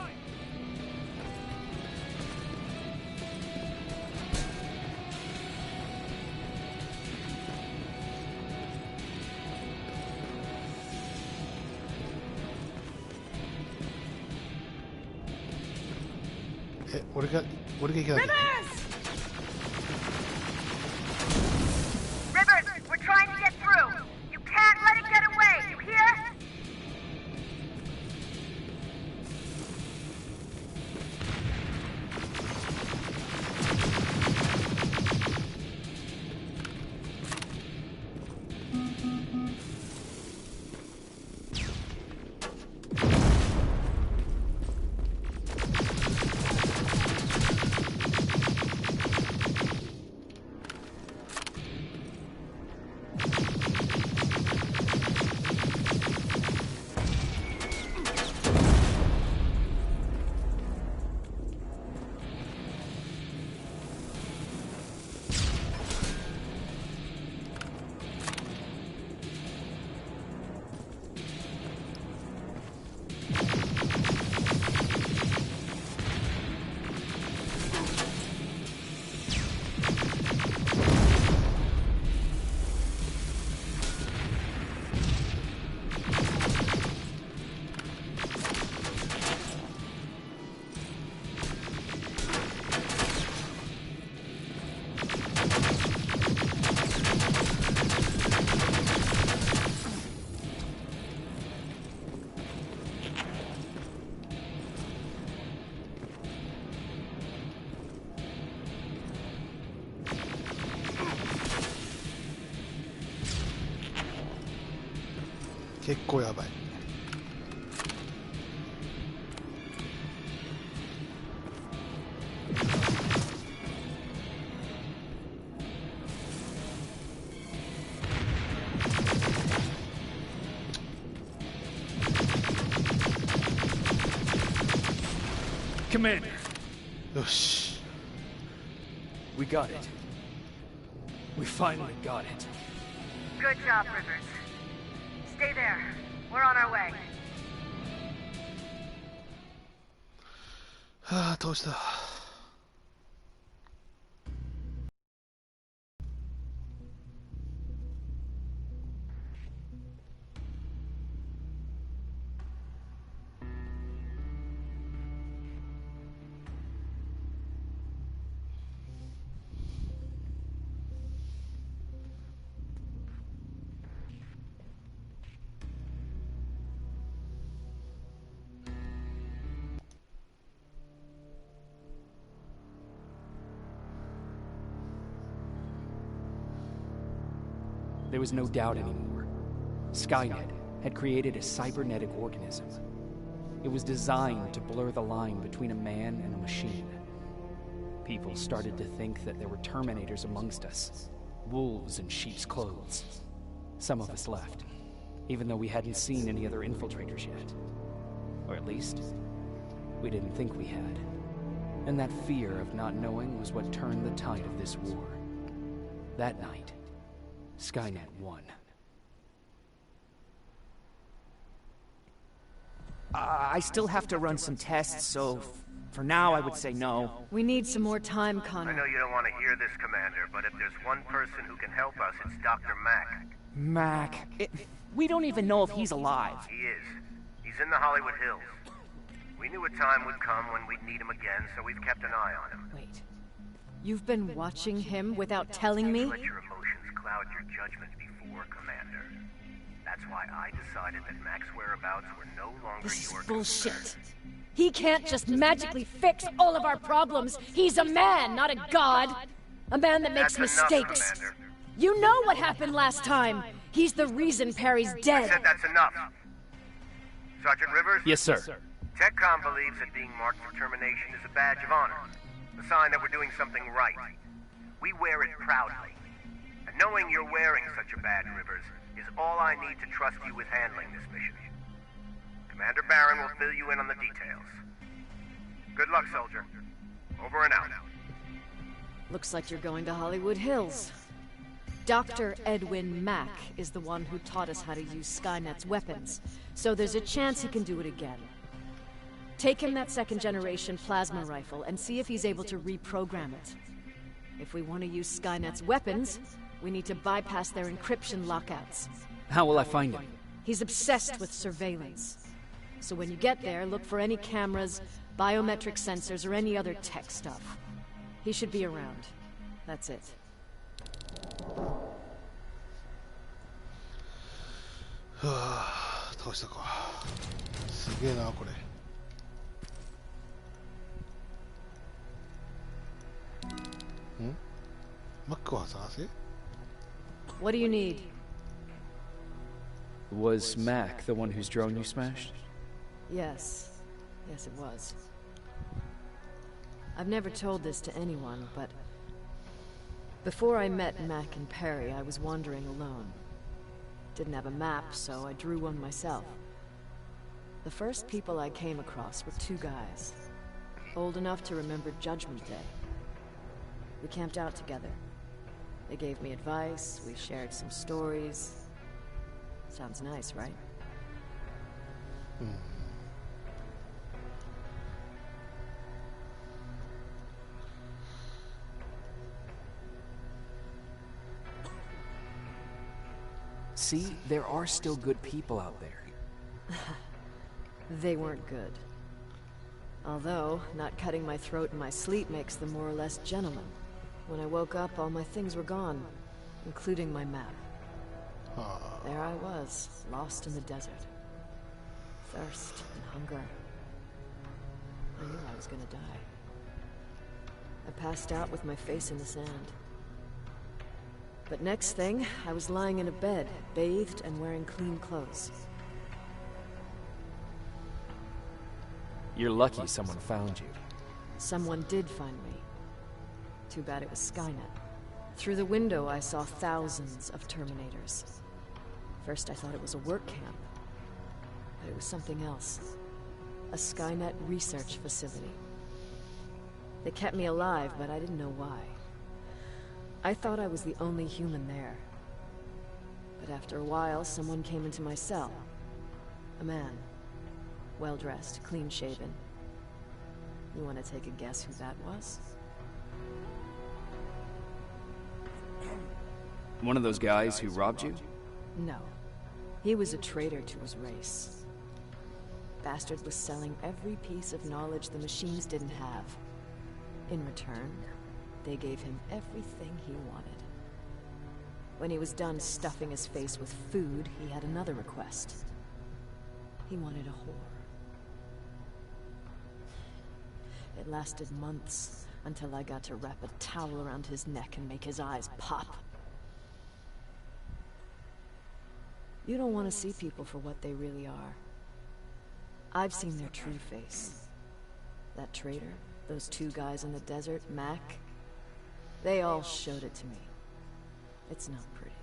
Rivers! Rivers, we're trying to get through. You can't let it get away, you hear?結構やばい。Commander. よし。We got it. We finally got it. Good job, Rivers. Stay there. We're on our way. はあ、どうした。There was no doubt anymore. Skynet had created a cybernetic organism. It was designed to blur the line between a man and a machine. People started to think that there were Terminators amongst us, wolves in sheep's clothes. Some of us left, even though we hadn't seen any other infiltrators yet. Or at least, we didn't think we had. And that fear of not knowing was what turned the tide of this war. That night, Skynet won. I still have to run some tests, so for now I would say no. We need some more time, Connor. I know you don't want to hear this, Commander, but if there's one person who can help us, it's Dr. Mack. Mac. We don't even know if he's alive. He is. He's in the Hollywood Hills. We knew a time would come when we'd need him again, so we've kept an eye on him. Wait. You've been watching him without telling me? Let your emotions cloud your judgment before, Commander. That's why I decided that Mac's whereabouts were no longer This your is bullshit. concern. He can't just magically fix all of our problems. He's a man, not a god. A man that makes That's enough, mistakes. Commander. You know what happened last time. He's the reason Perry's dead. I said that's enough. Sergeant Rivers? Yes, sir. TechCom believes that being marked for termination is a badge of honor. A sign that we're doing something right. We wear it proudly. And knowing you're wearing such a badge, Rivers, is all I need to trust you with handling this mission. Commander Barron will fill you in on the details. Good luck, soldier. Over and out. Looks like you're going to Hollywood Hills. Dr. Edwin Mack is the one who taught us how to use Skynet's weapons, so there's a chance he can do it again. Take him that second-generation plasma rifle and see if he's able to reprogram it. If we want to use Skynet's weapons, we need to bypass their encryption lockouts. How will I find him? He's obsessed with surveillance. So when you get there, look for any cameras, biometric sensors, or any other tech stuff. He should be around. That's it. はあ、倒したか。すげえなこれ。ん？マックは探せ？ What do you need? Was Mac the one whose drone you smashed? Yes. Yes, it was. I've never told this to anyone, but before I met Mac and Perry, I was wandering alone. Didn't have a map, so I drew one myself. The first people I came across were two guys, old enough to remember Judgment Day. We camped out together. They gave me advice, we shared some stories. Sounds nice, right? See, there are still good people out there. They weren't good. Although, not cutting my throat in my sleep makes them more or less gentlemen. When I woke up, all my things were gone, including my map. There I was, lost in the desert. Thirst and hunger. I knew I was gonna die. I passed out with my face in the sand. But next thing, I was lying in a bed, bathed and wearing clean clothes. You're lucky someone found you. Someone did find me. Too bad it was Skynet. Through the window, I saw thousands of Terminators. First, I thought it was a work camp. But it was something else. A Skynet research facility. They kept me alive, but I didn't know why. I thought I was the only human there. But after a while, someone came into my cell. A man. Well-dressed, clean-shaven. You want to take a guess who that was? One of those guys who robbed you? No. He was a traitor to his race. Bastard was selling every piece of knowledge the machines didn't have. In return, they gave him everything he wanted. When he was done stuffing his face with food, he had another request. He wanted a whore. It lasted months, until I got to wrap a towel around his neck and make his eyes pop. You don't want to see people for what they really are. I've seen their true face. That traitor, those two guys in the desert, Mac, they all showed it to me. It's not pretty.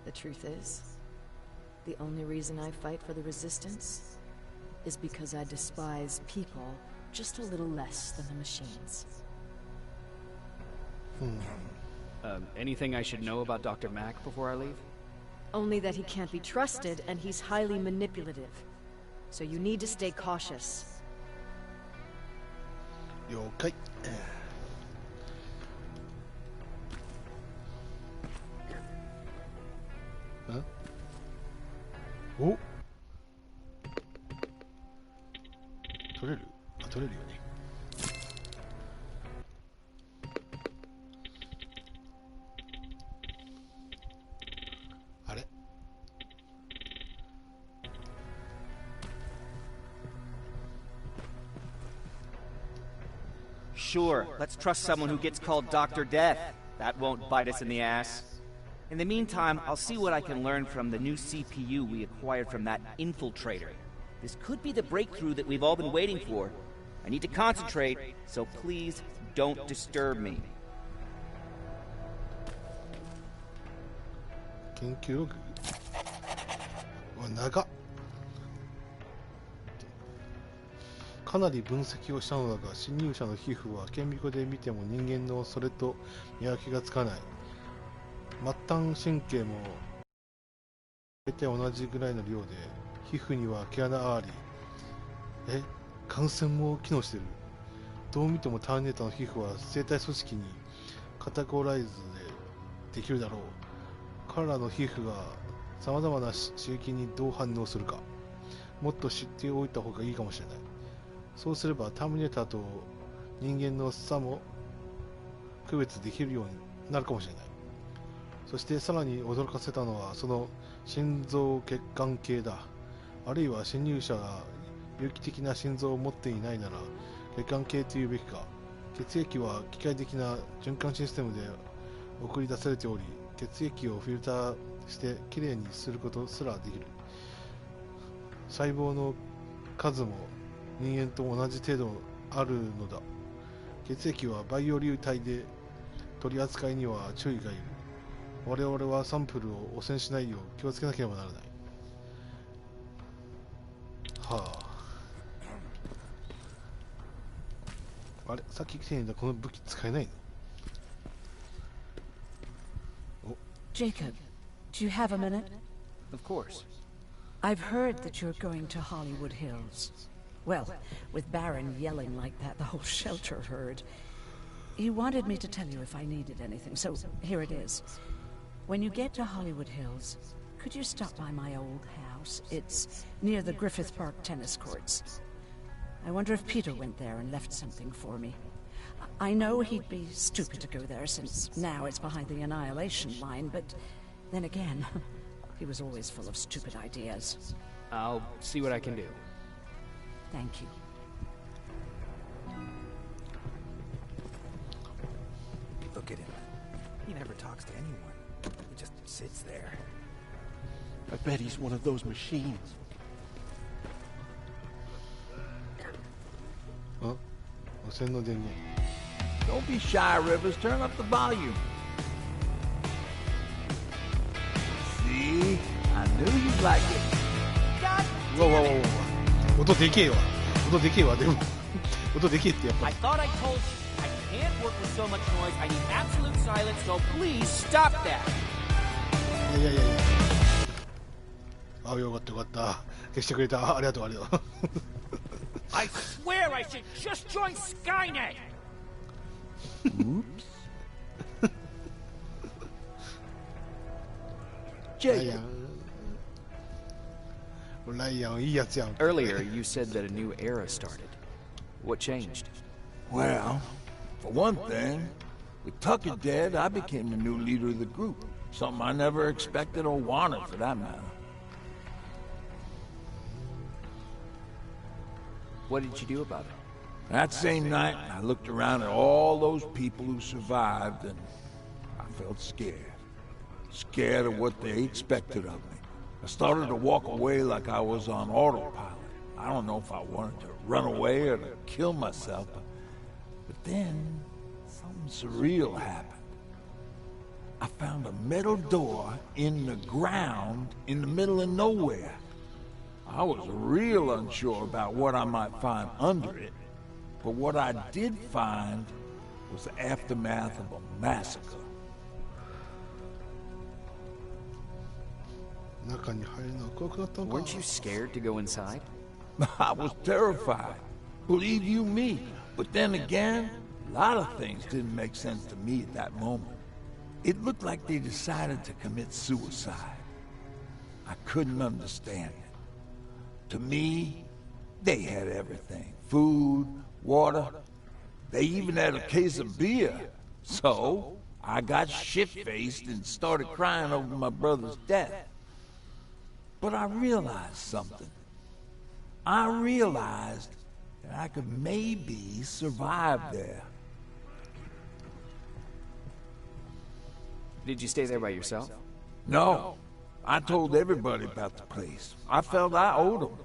The truth is, the only reason I fight for the Resistance is because I despise people just a little less than the machines. Anything I should know about Dr. Mack before I leave? Only that he can't be trusted and he's highly manipulative. So you need to stay cautious. 了解。お、取れる？あ、取れるよね。あれ？ Sure, let's trust someone who gets called Dr. Death. That won't bite us in the ass. In the meantime, I'll see what I can learn from the new CPU we acquired from that infiltrator. This could be the breakthrough that we've all been waiting for. I need to concentrate, so please don't disturb me. 研究ログ？うわ、長っ。かなり分析をしたのだが、侵入者の皮膚は顕微鏡で見ても人間のそれと見分けがつかない。末端神経も大体同じぐらいの量で、皮膚には毛穴があり、感染も機能してる。どう見てもターミネーターの皮膚は生体組織にカタゴライズでできるだろう。彼らの皮膚が様々な刺激にどう反応するか、もっと知っておいた方がいいかもしれない。そうすればターミネーターと人間の差も区別できるようになるかもしれない。そしてさらに驚かせたのはその心臓血管系だ。あるいは侵入者が有機的な心臓を持っていないなら血管系というべきか。血液は機械的な循環システムで送り出されており、血液をフィルターしてきれいにすることすらできる。細胞の数も人間と同じ程度あるのだ。血液はバイオ流体で取り扱いには注意がいる。我々はサンプルを汚染しないよう気をつけなければならない。はあ。あれ、さっき来てんだこの武器使えないの？ Jacob, do you have a minute? Of course. I've heard that you're going to Hollywood Hills. Well, with Baron yelling like that, the whole shelter heard. He wanted me to tell you if I needed anything, so here it is. When you get to Hollywood Hills, could you stop by my old house? It's near the Griffith Park tennis courts. I wonder if Peter went there and left something for me. I know he'd be stupid to go there since now it's behind the Annihilation line, but then again, he was always full of stupid ideas. I'll see what I can do. Thank you. Look at him. He never talks to anyone. He just sits there. I bet he's one of those machines. Huh? Don't be shy, Rivers. Turn up the volume. See? I knew you'd like it. Whoa, whoa, whoa, whoa. 音でけえわ。音でけえわ。でも音でけえってやっぱ I り。 thought I told you. I can't work with so much noise. I need absolute silence, so please stop that. いやいやいやいや。あ、よかったよかった。消してくれた。ありがとうありがとう。I swear I should just join Skynet! Oops. Jacob. Earlier, you said that a new era started. What changed? Well, for one thing, with Tucker dead, I became the new leader of the group. Something I never expected or wanted, for that matter. What did you do about it? That same night, I looked around at all those people who survived, and I felt scared. Scared of what they expected of me. I started to walk away like I was on autopilot. I don't know if I wanted to run away or to kill myself, but then something surreal happened. I found a metal door in the ground in the middle of nowhere. I was real unsure about what I might find under it, but what I did find was the aftermath of a massacre. Weren't you scared to go inside? I was terrified. Believe you me. But then again, a lot of things didn't make sense to me at that moment. It looked like they decided to commit suicide. I couldn't understand it. To me, they had everything. Food, water. They even had a case of beer. So, I got shit-faced and started crying over my brother's death. But I realized something. I realized that I could maybe survive there. Did you stay there by yourself? No. I told everybody about the place. I felt I owed them.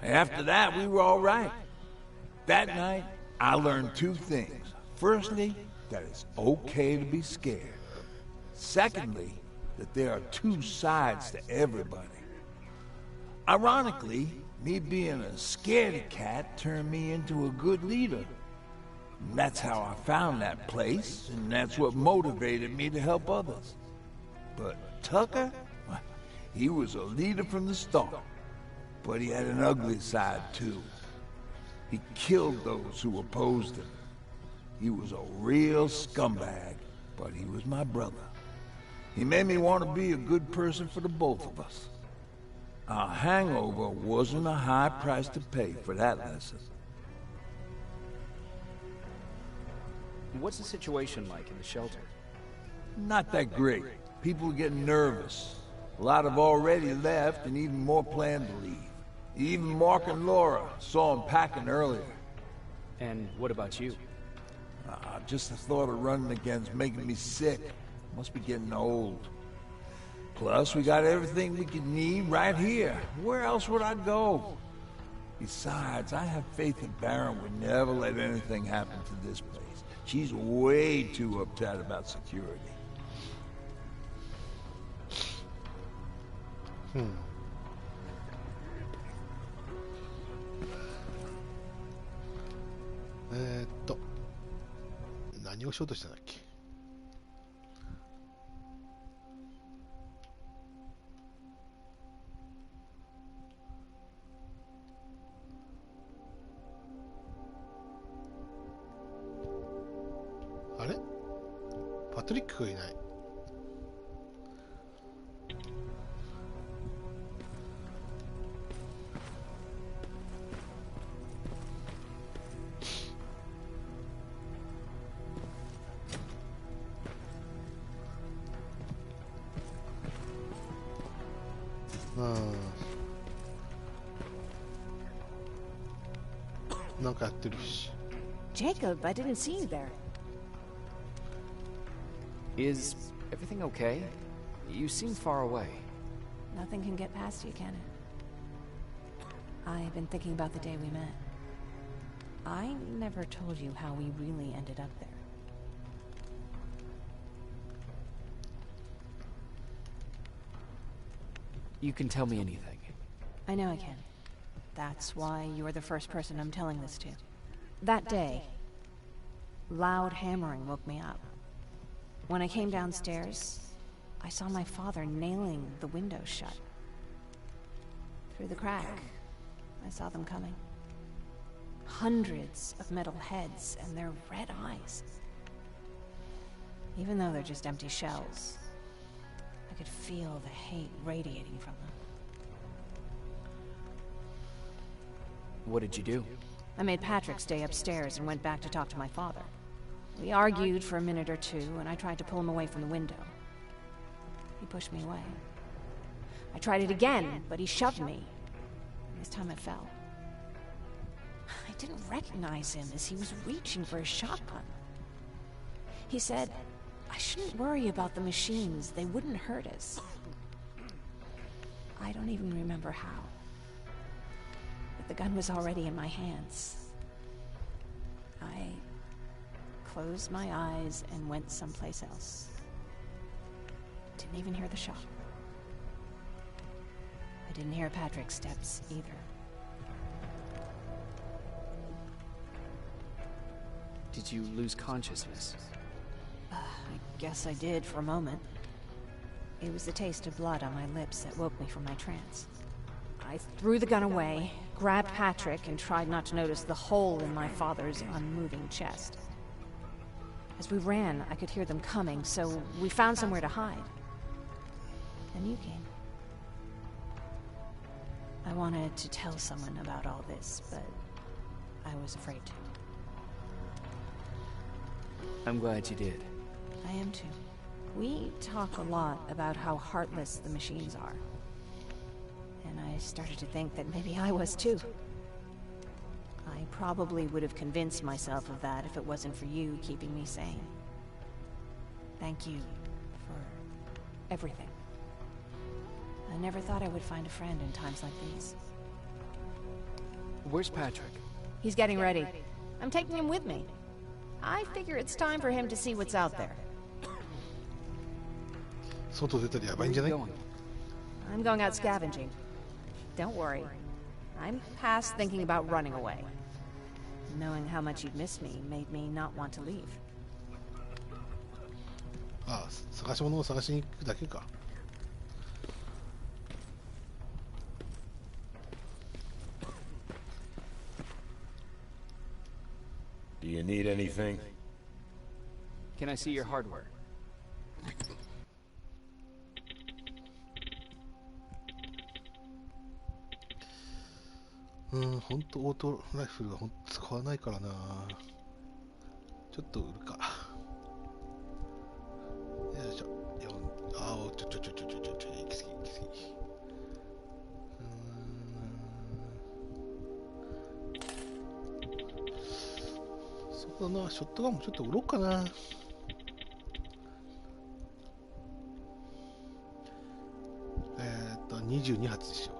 After that, we were all right. That night, I learned two things. Firstly, that it's okay to be scared. Secondly, that there are two sides to everybody. Ironically, Me being a scaredy cat turned me into a good leader. And that's how I found that place, and that's what motivated me to help others. But Tucker, well, he was a leader from the start. But he had an ugly side, too. He killed those who opposed him. He was a real scumbag, but he was my brother. He made me want to be a good person for the both of us. Our hangover wasn't a high price to pay for that lesson. What's the situation like in the shelter? Not that great. People are getting nervous. A lot have already left, and even more plan to leave. Even Mark and Laura saw him packing earlier. And what about you? Just the thought of running again's making me sick. Must be getting old. Plus, we got everything we could need right here. Where else would I go? Besides, I have faith that Baron would never let anything happen to this place. She's way too uptight about security. ?何をしようとしたんだっけ。あれ？パトリックがいない。なんかやってるし。Jacob, I didn't see you there. Is everything okay? You seem far away. Nothing can get past you, can it? I've been thinking about the day we met. I never told you how we really ended up there. You can tell me anything. I know I can. That's why you're the first person I'm telling this to. That day, loud hammering woke me up. When I came downstairs, I saw my father nailing the window shut. Through the crack, I saw them coming. Hundreds of metal heads and their red eyes. Even though they're just empty shells, I could feel the hate radiating from them. What did you do? I made Patrick stay upstairs and went back to talk to my father. We argued for a minute or two, and I tried to pull him away from the window. He pushed me away. I tried it again, but he shoved me. This time I fell. I didn't recognize him as he was reaching for his shotgun. He said, I shouldn't worry about the machines. They wouldn't hurt us. I don't even remember how. But the gun was already in my hands. I closed my eyes and went someplace else. Didn't even hear the shot. I didn't hear Patrick's steps either. Did you lose consciousness? I guess I did for a moment. It was the taste of blood on my lips that woke me from my trance. I threw the gun away, grabbed Patrick, and tried not to notice the hole in my father's unmoving chest. As we ran, I could hear them coming, so we found somewhere to hide. Then you came. I wanted to tell someone about all this, but I was afraid to. I'm glad you did. I am too. We talk a lot about how heartless the machines are. And I started to think that maybe I was too. I probably would have convinced myself of that if it wasn't for you keeping me sane. Thank you for everything. I never thought I would find a friend in times like these. Where's Patrick? He's getting ready. I'm taking him with me. I figure it's time for him to see what's out there. 外出たらやばいんじゃない？ I'm going out scavenging. Don't worry. I'm past thinking about running away. Knowing how much you'd miss me made me not want to leave. ああ、探し物を探しに行くだけか。Do you need anything? Can I see your hardware? 本当オートライフルは本当使わないからな。ちょっと売るか。よいしょ。ちょ、行き過ぎ、行き過ぎ。そうだな、ショットガンもちょっと売ろうかな。22発でしょ。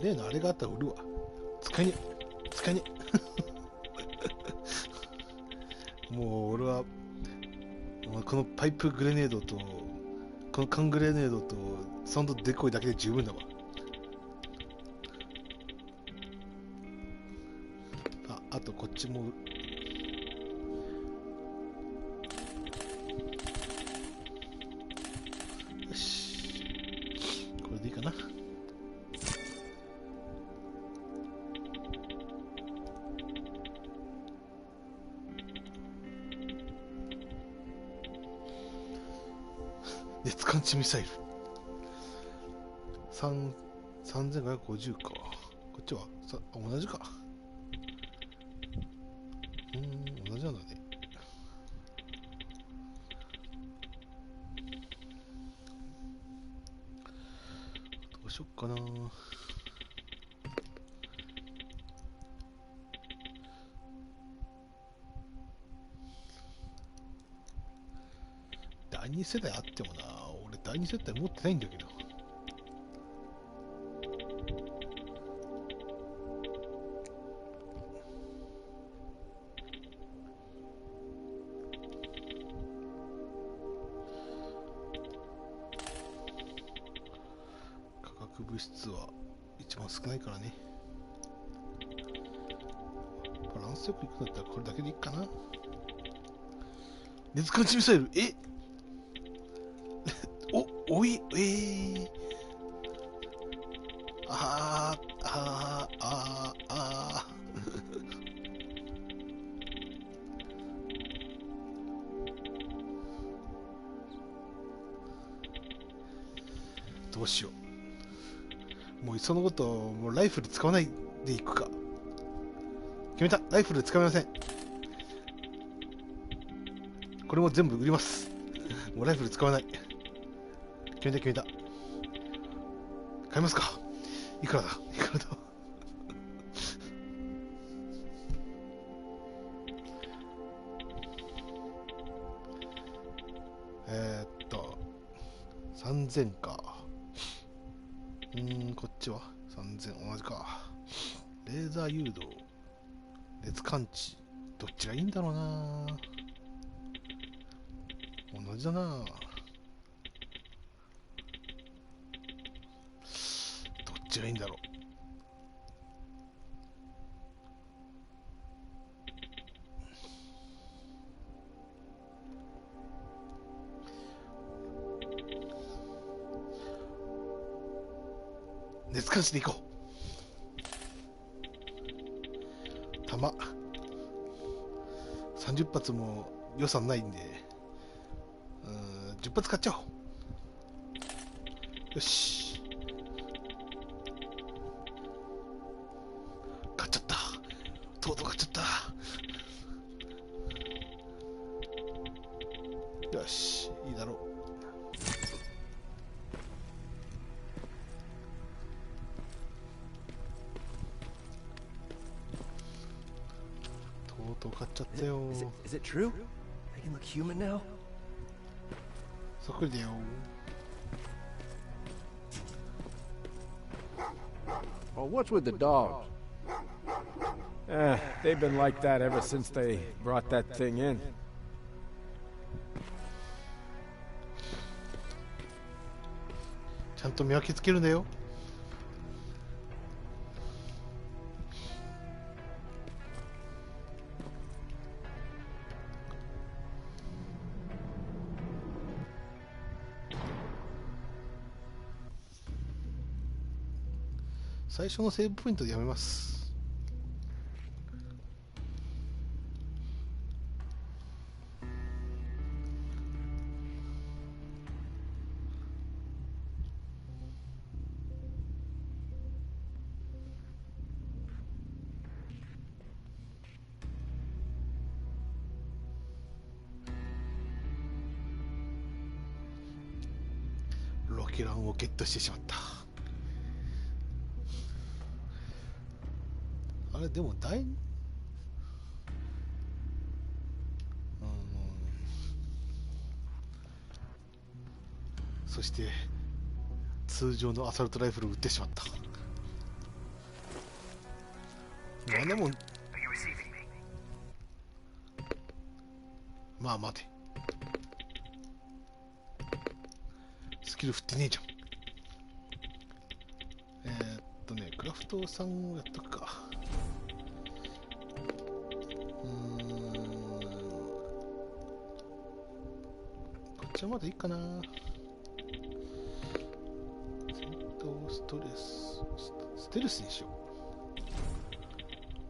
例のあれがあったら売るわ。使いね。もう俺はこのパイプグレネードとこの缶グレネードとサウンドデコイだけで十分だわ。あとこっちもよし、これでいいかな。熱感知ミサイル3550か。こっちは同じか。同じなんだね。どうしよっかな。第2世代あってもな、俺第2世代持ってないんだけど。化学物質は一番少ないからね。バランスよくいくんだったらこれだけでいいかな。熱感知ミサイル、どうしよう。もういっそのこともうライフル使わないでいくか。決めた。ライフル使いません。これも全部売ります。もうライフル使わない。決めた。買いますか。いくらだ。3000か。こっちは3000同じか。レーザー誘導、熱感知、どっちがいいんだろうな。同じだな。どっちがいいんだろう。熱感知でいこう。弾30発も予算ないんで、10発買っちゃおう。よし、買っちゃった。とうとう買っちゃった。よし、いいだろう。とうとう買っちゃったよ。Is it true? I can look human now? そっくりだよ。Well, what's with the dogs? They've been like that ever since they brought that thing in. ちゃんと見分けつけるんだよ。最初のセーブポイントでやめます。ロケランをゲットしてしまった。あれでもそして通常のアサルトライフルを撃ってしまった。でもまあ待て、スキル振ってねえじゃん。クラフトさんをやっとくか。こっちはまだいいかな。ステルスにしよ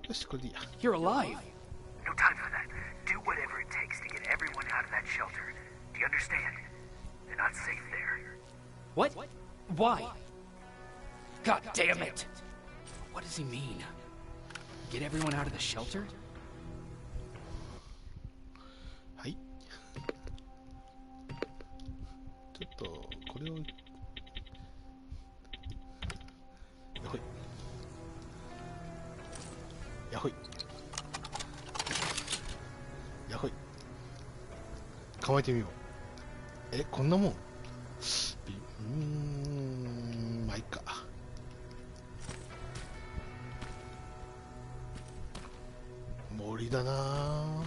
う。よし、これでいいや。 You're alive. No time for that. Do whatever it takes to get everyone out of that shelter. Do you understand? They're not safe there. What? Why? God damn it! What does he mean? Get everyone out of the shelter? はい。ちょっとこれをやほいやほいやほい、構えてみよう。こんなもん。まあいいか。森だなあ。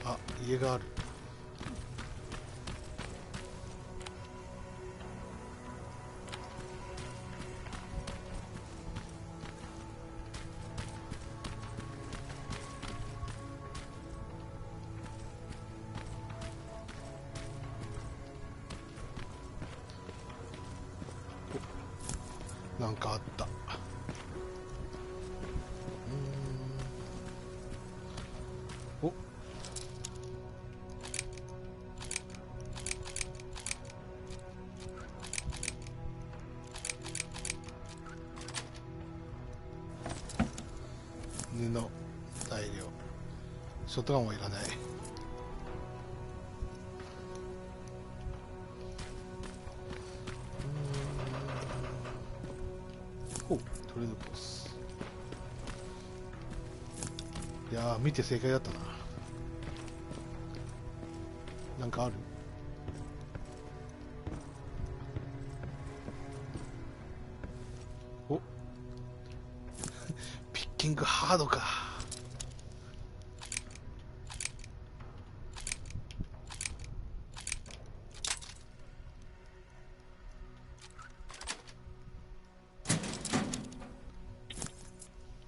あ、家がある。なんかあった。お、布、材料、ショットガンはいらない。お、トレードコース。いやー、見て正解だったな。なんかある？おピッキングハードか。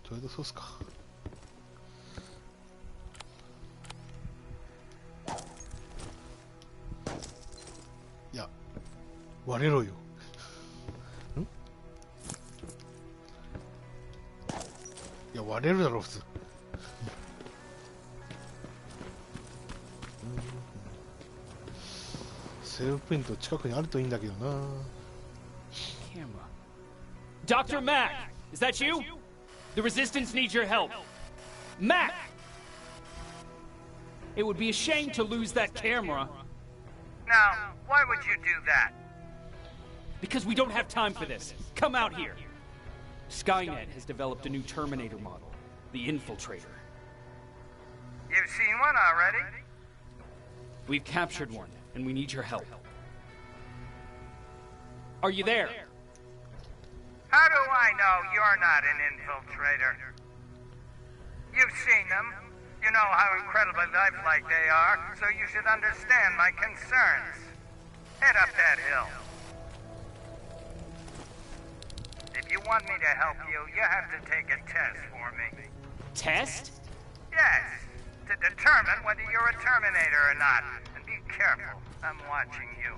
トレードソースか。いや、割れろよ。ん？いや、割れるだろ普通。セーブポイント近くにあるといいんだけどな。Camera. Dr. Mack, is that you? The Resistance needs your help. Mack! It would be a shame to lose that camera. Now, why would you do that? Because we don't have time for this. Come out here. Skynet has developed a new Terminator model, the Infiltrator. You've seen one already? We've captured one, and we need your help. Are you there? How do I know you're not an infiltrator? You've seen them. You know how incredibly lifelike they are, so you should understand my concerns. Head up that hill. If you want me to help you, you have to take a test for me. Test? Yes, to determine whether you're a Terminator or not. And be careful, I'm watching you.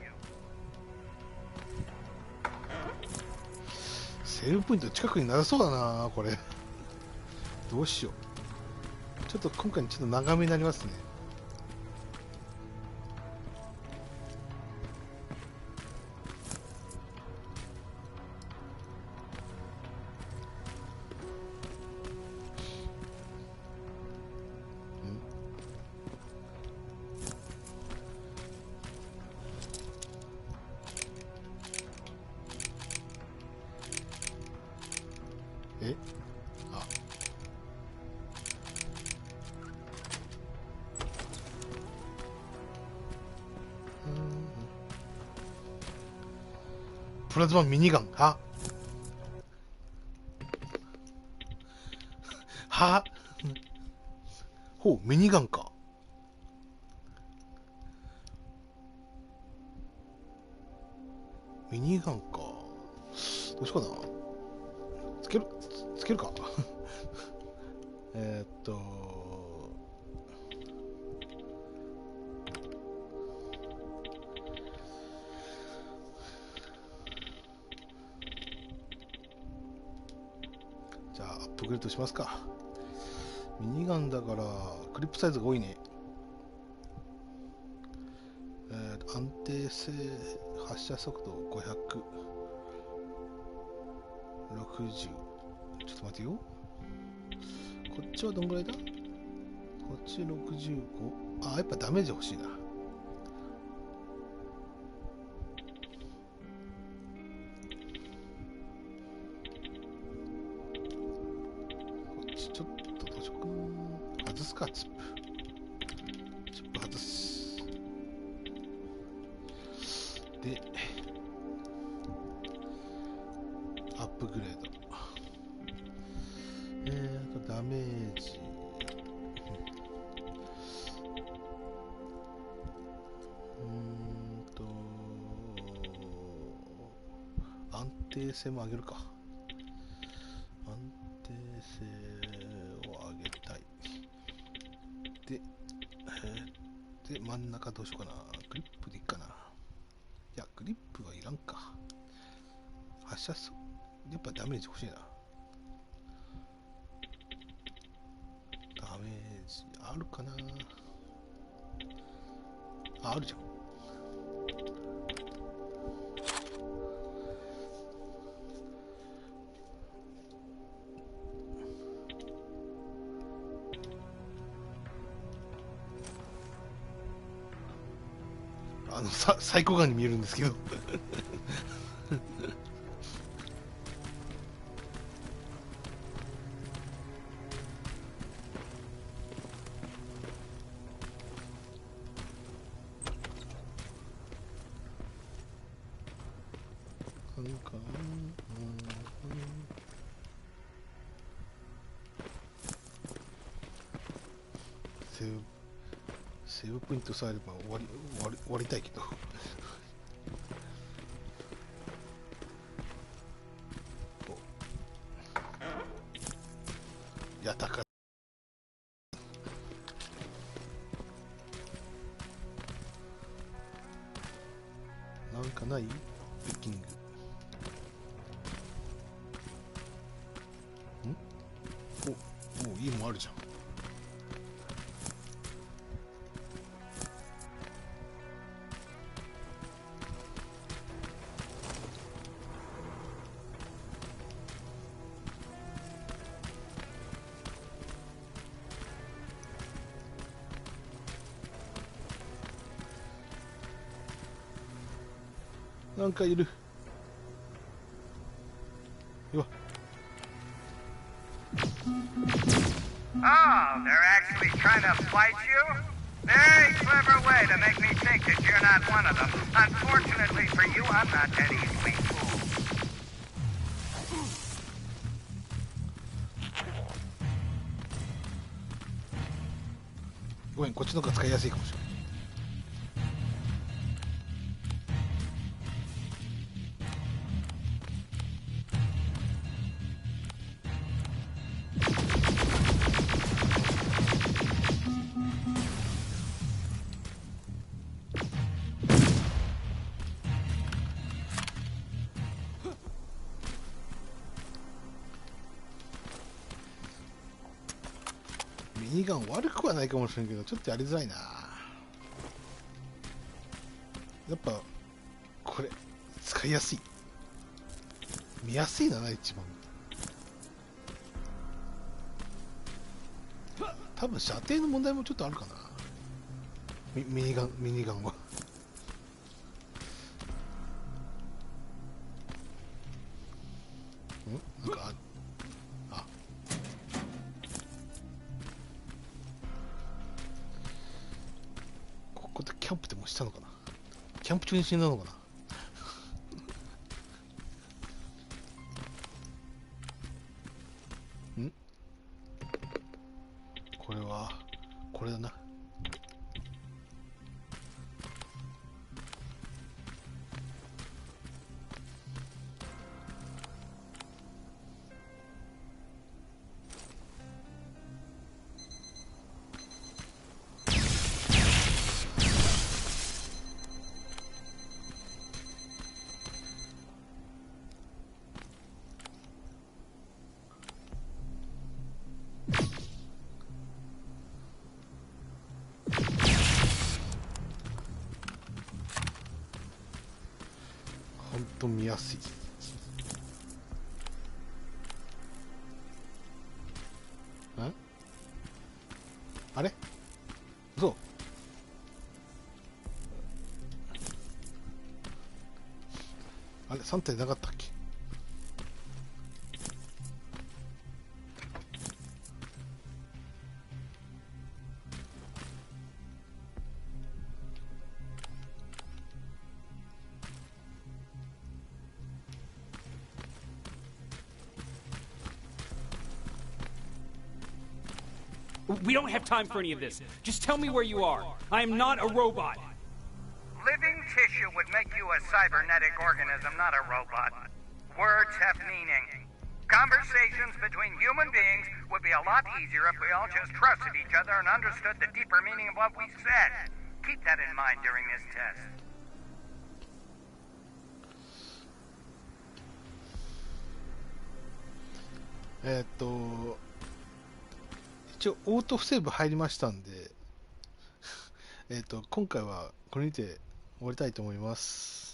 セーブポイント近くにならそうだなこれ。どうしよう。ちょっと今回ちょっと長めになりますね。プラズマミニガンははほうミニガンか。ミニガンか。どうしようかな。つけるか。じゃあアップグレードしますか。ミニガンだからクリップサイズが多いね。安定性、発射速度560。ちょっと待てよ。こっちはどんぐらいだ？こっち65。あ、やっぱダメージ欲しいな。こっちちょっとどうしようかな。外すか、チップ外す。で、アップグレード。ダメージ。安定性も上げるか。安定性を上げたい。で、真ん中どうしようかな。グリップでいいかな。いや、グリップはいらんか。発射速度、やっぱダメージ欲しいな。ダメージあるかな。あるじゃん。サイコガンに見えるんですけどセーブポイントさえあれば終わりたいけどやったか。なんかない？ピッキング。お、いいもんあるじゃん。なんかいる。うわ。Oh, they're actually trying to fight you? Very clever way to make me think that you're not one of them. Unfortunately for you, I'm not that easily fooled. ごめん、こっちの方が使いやすいかもしれない。ミニガン悪くはないかもしれんけど、ちょっとやりづらいな。やっぱこれ使いやすい、見やすいな、一番。多分射程の問題もちょっとあるかな、ミニガンは。なんかここでキャンプでもしたのかな、キャンプ中に死んだのかな。これはこれだな。ほんと見やすい。あれそう、あれ3体なかったっけ。We don't have time for any of this. Just tell me where you are. I am not a robot. Living tissue would make you a cybernetic organism, not a robot. Words have meaning. Conversations between human beings would be a lot easier if we all just trusted each other and understood the deeper meaning of what we said. Keep that in mind during this test. 一応オートセーブ入りましたんで今回はこれにて終わりたいと思います。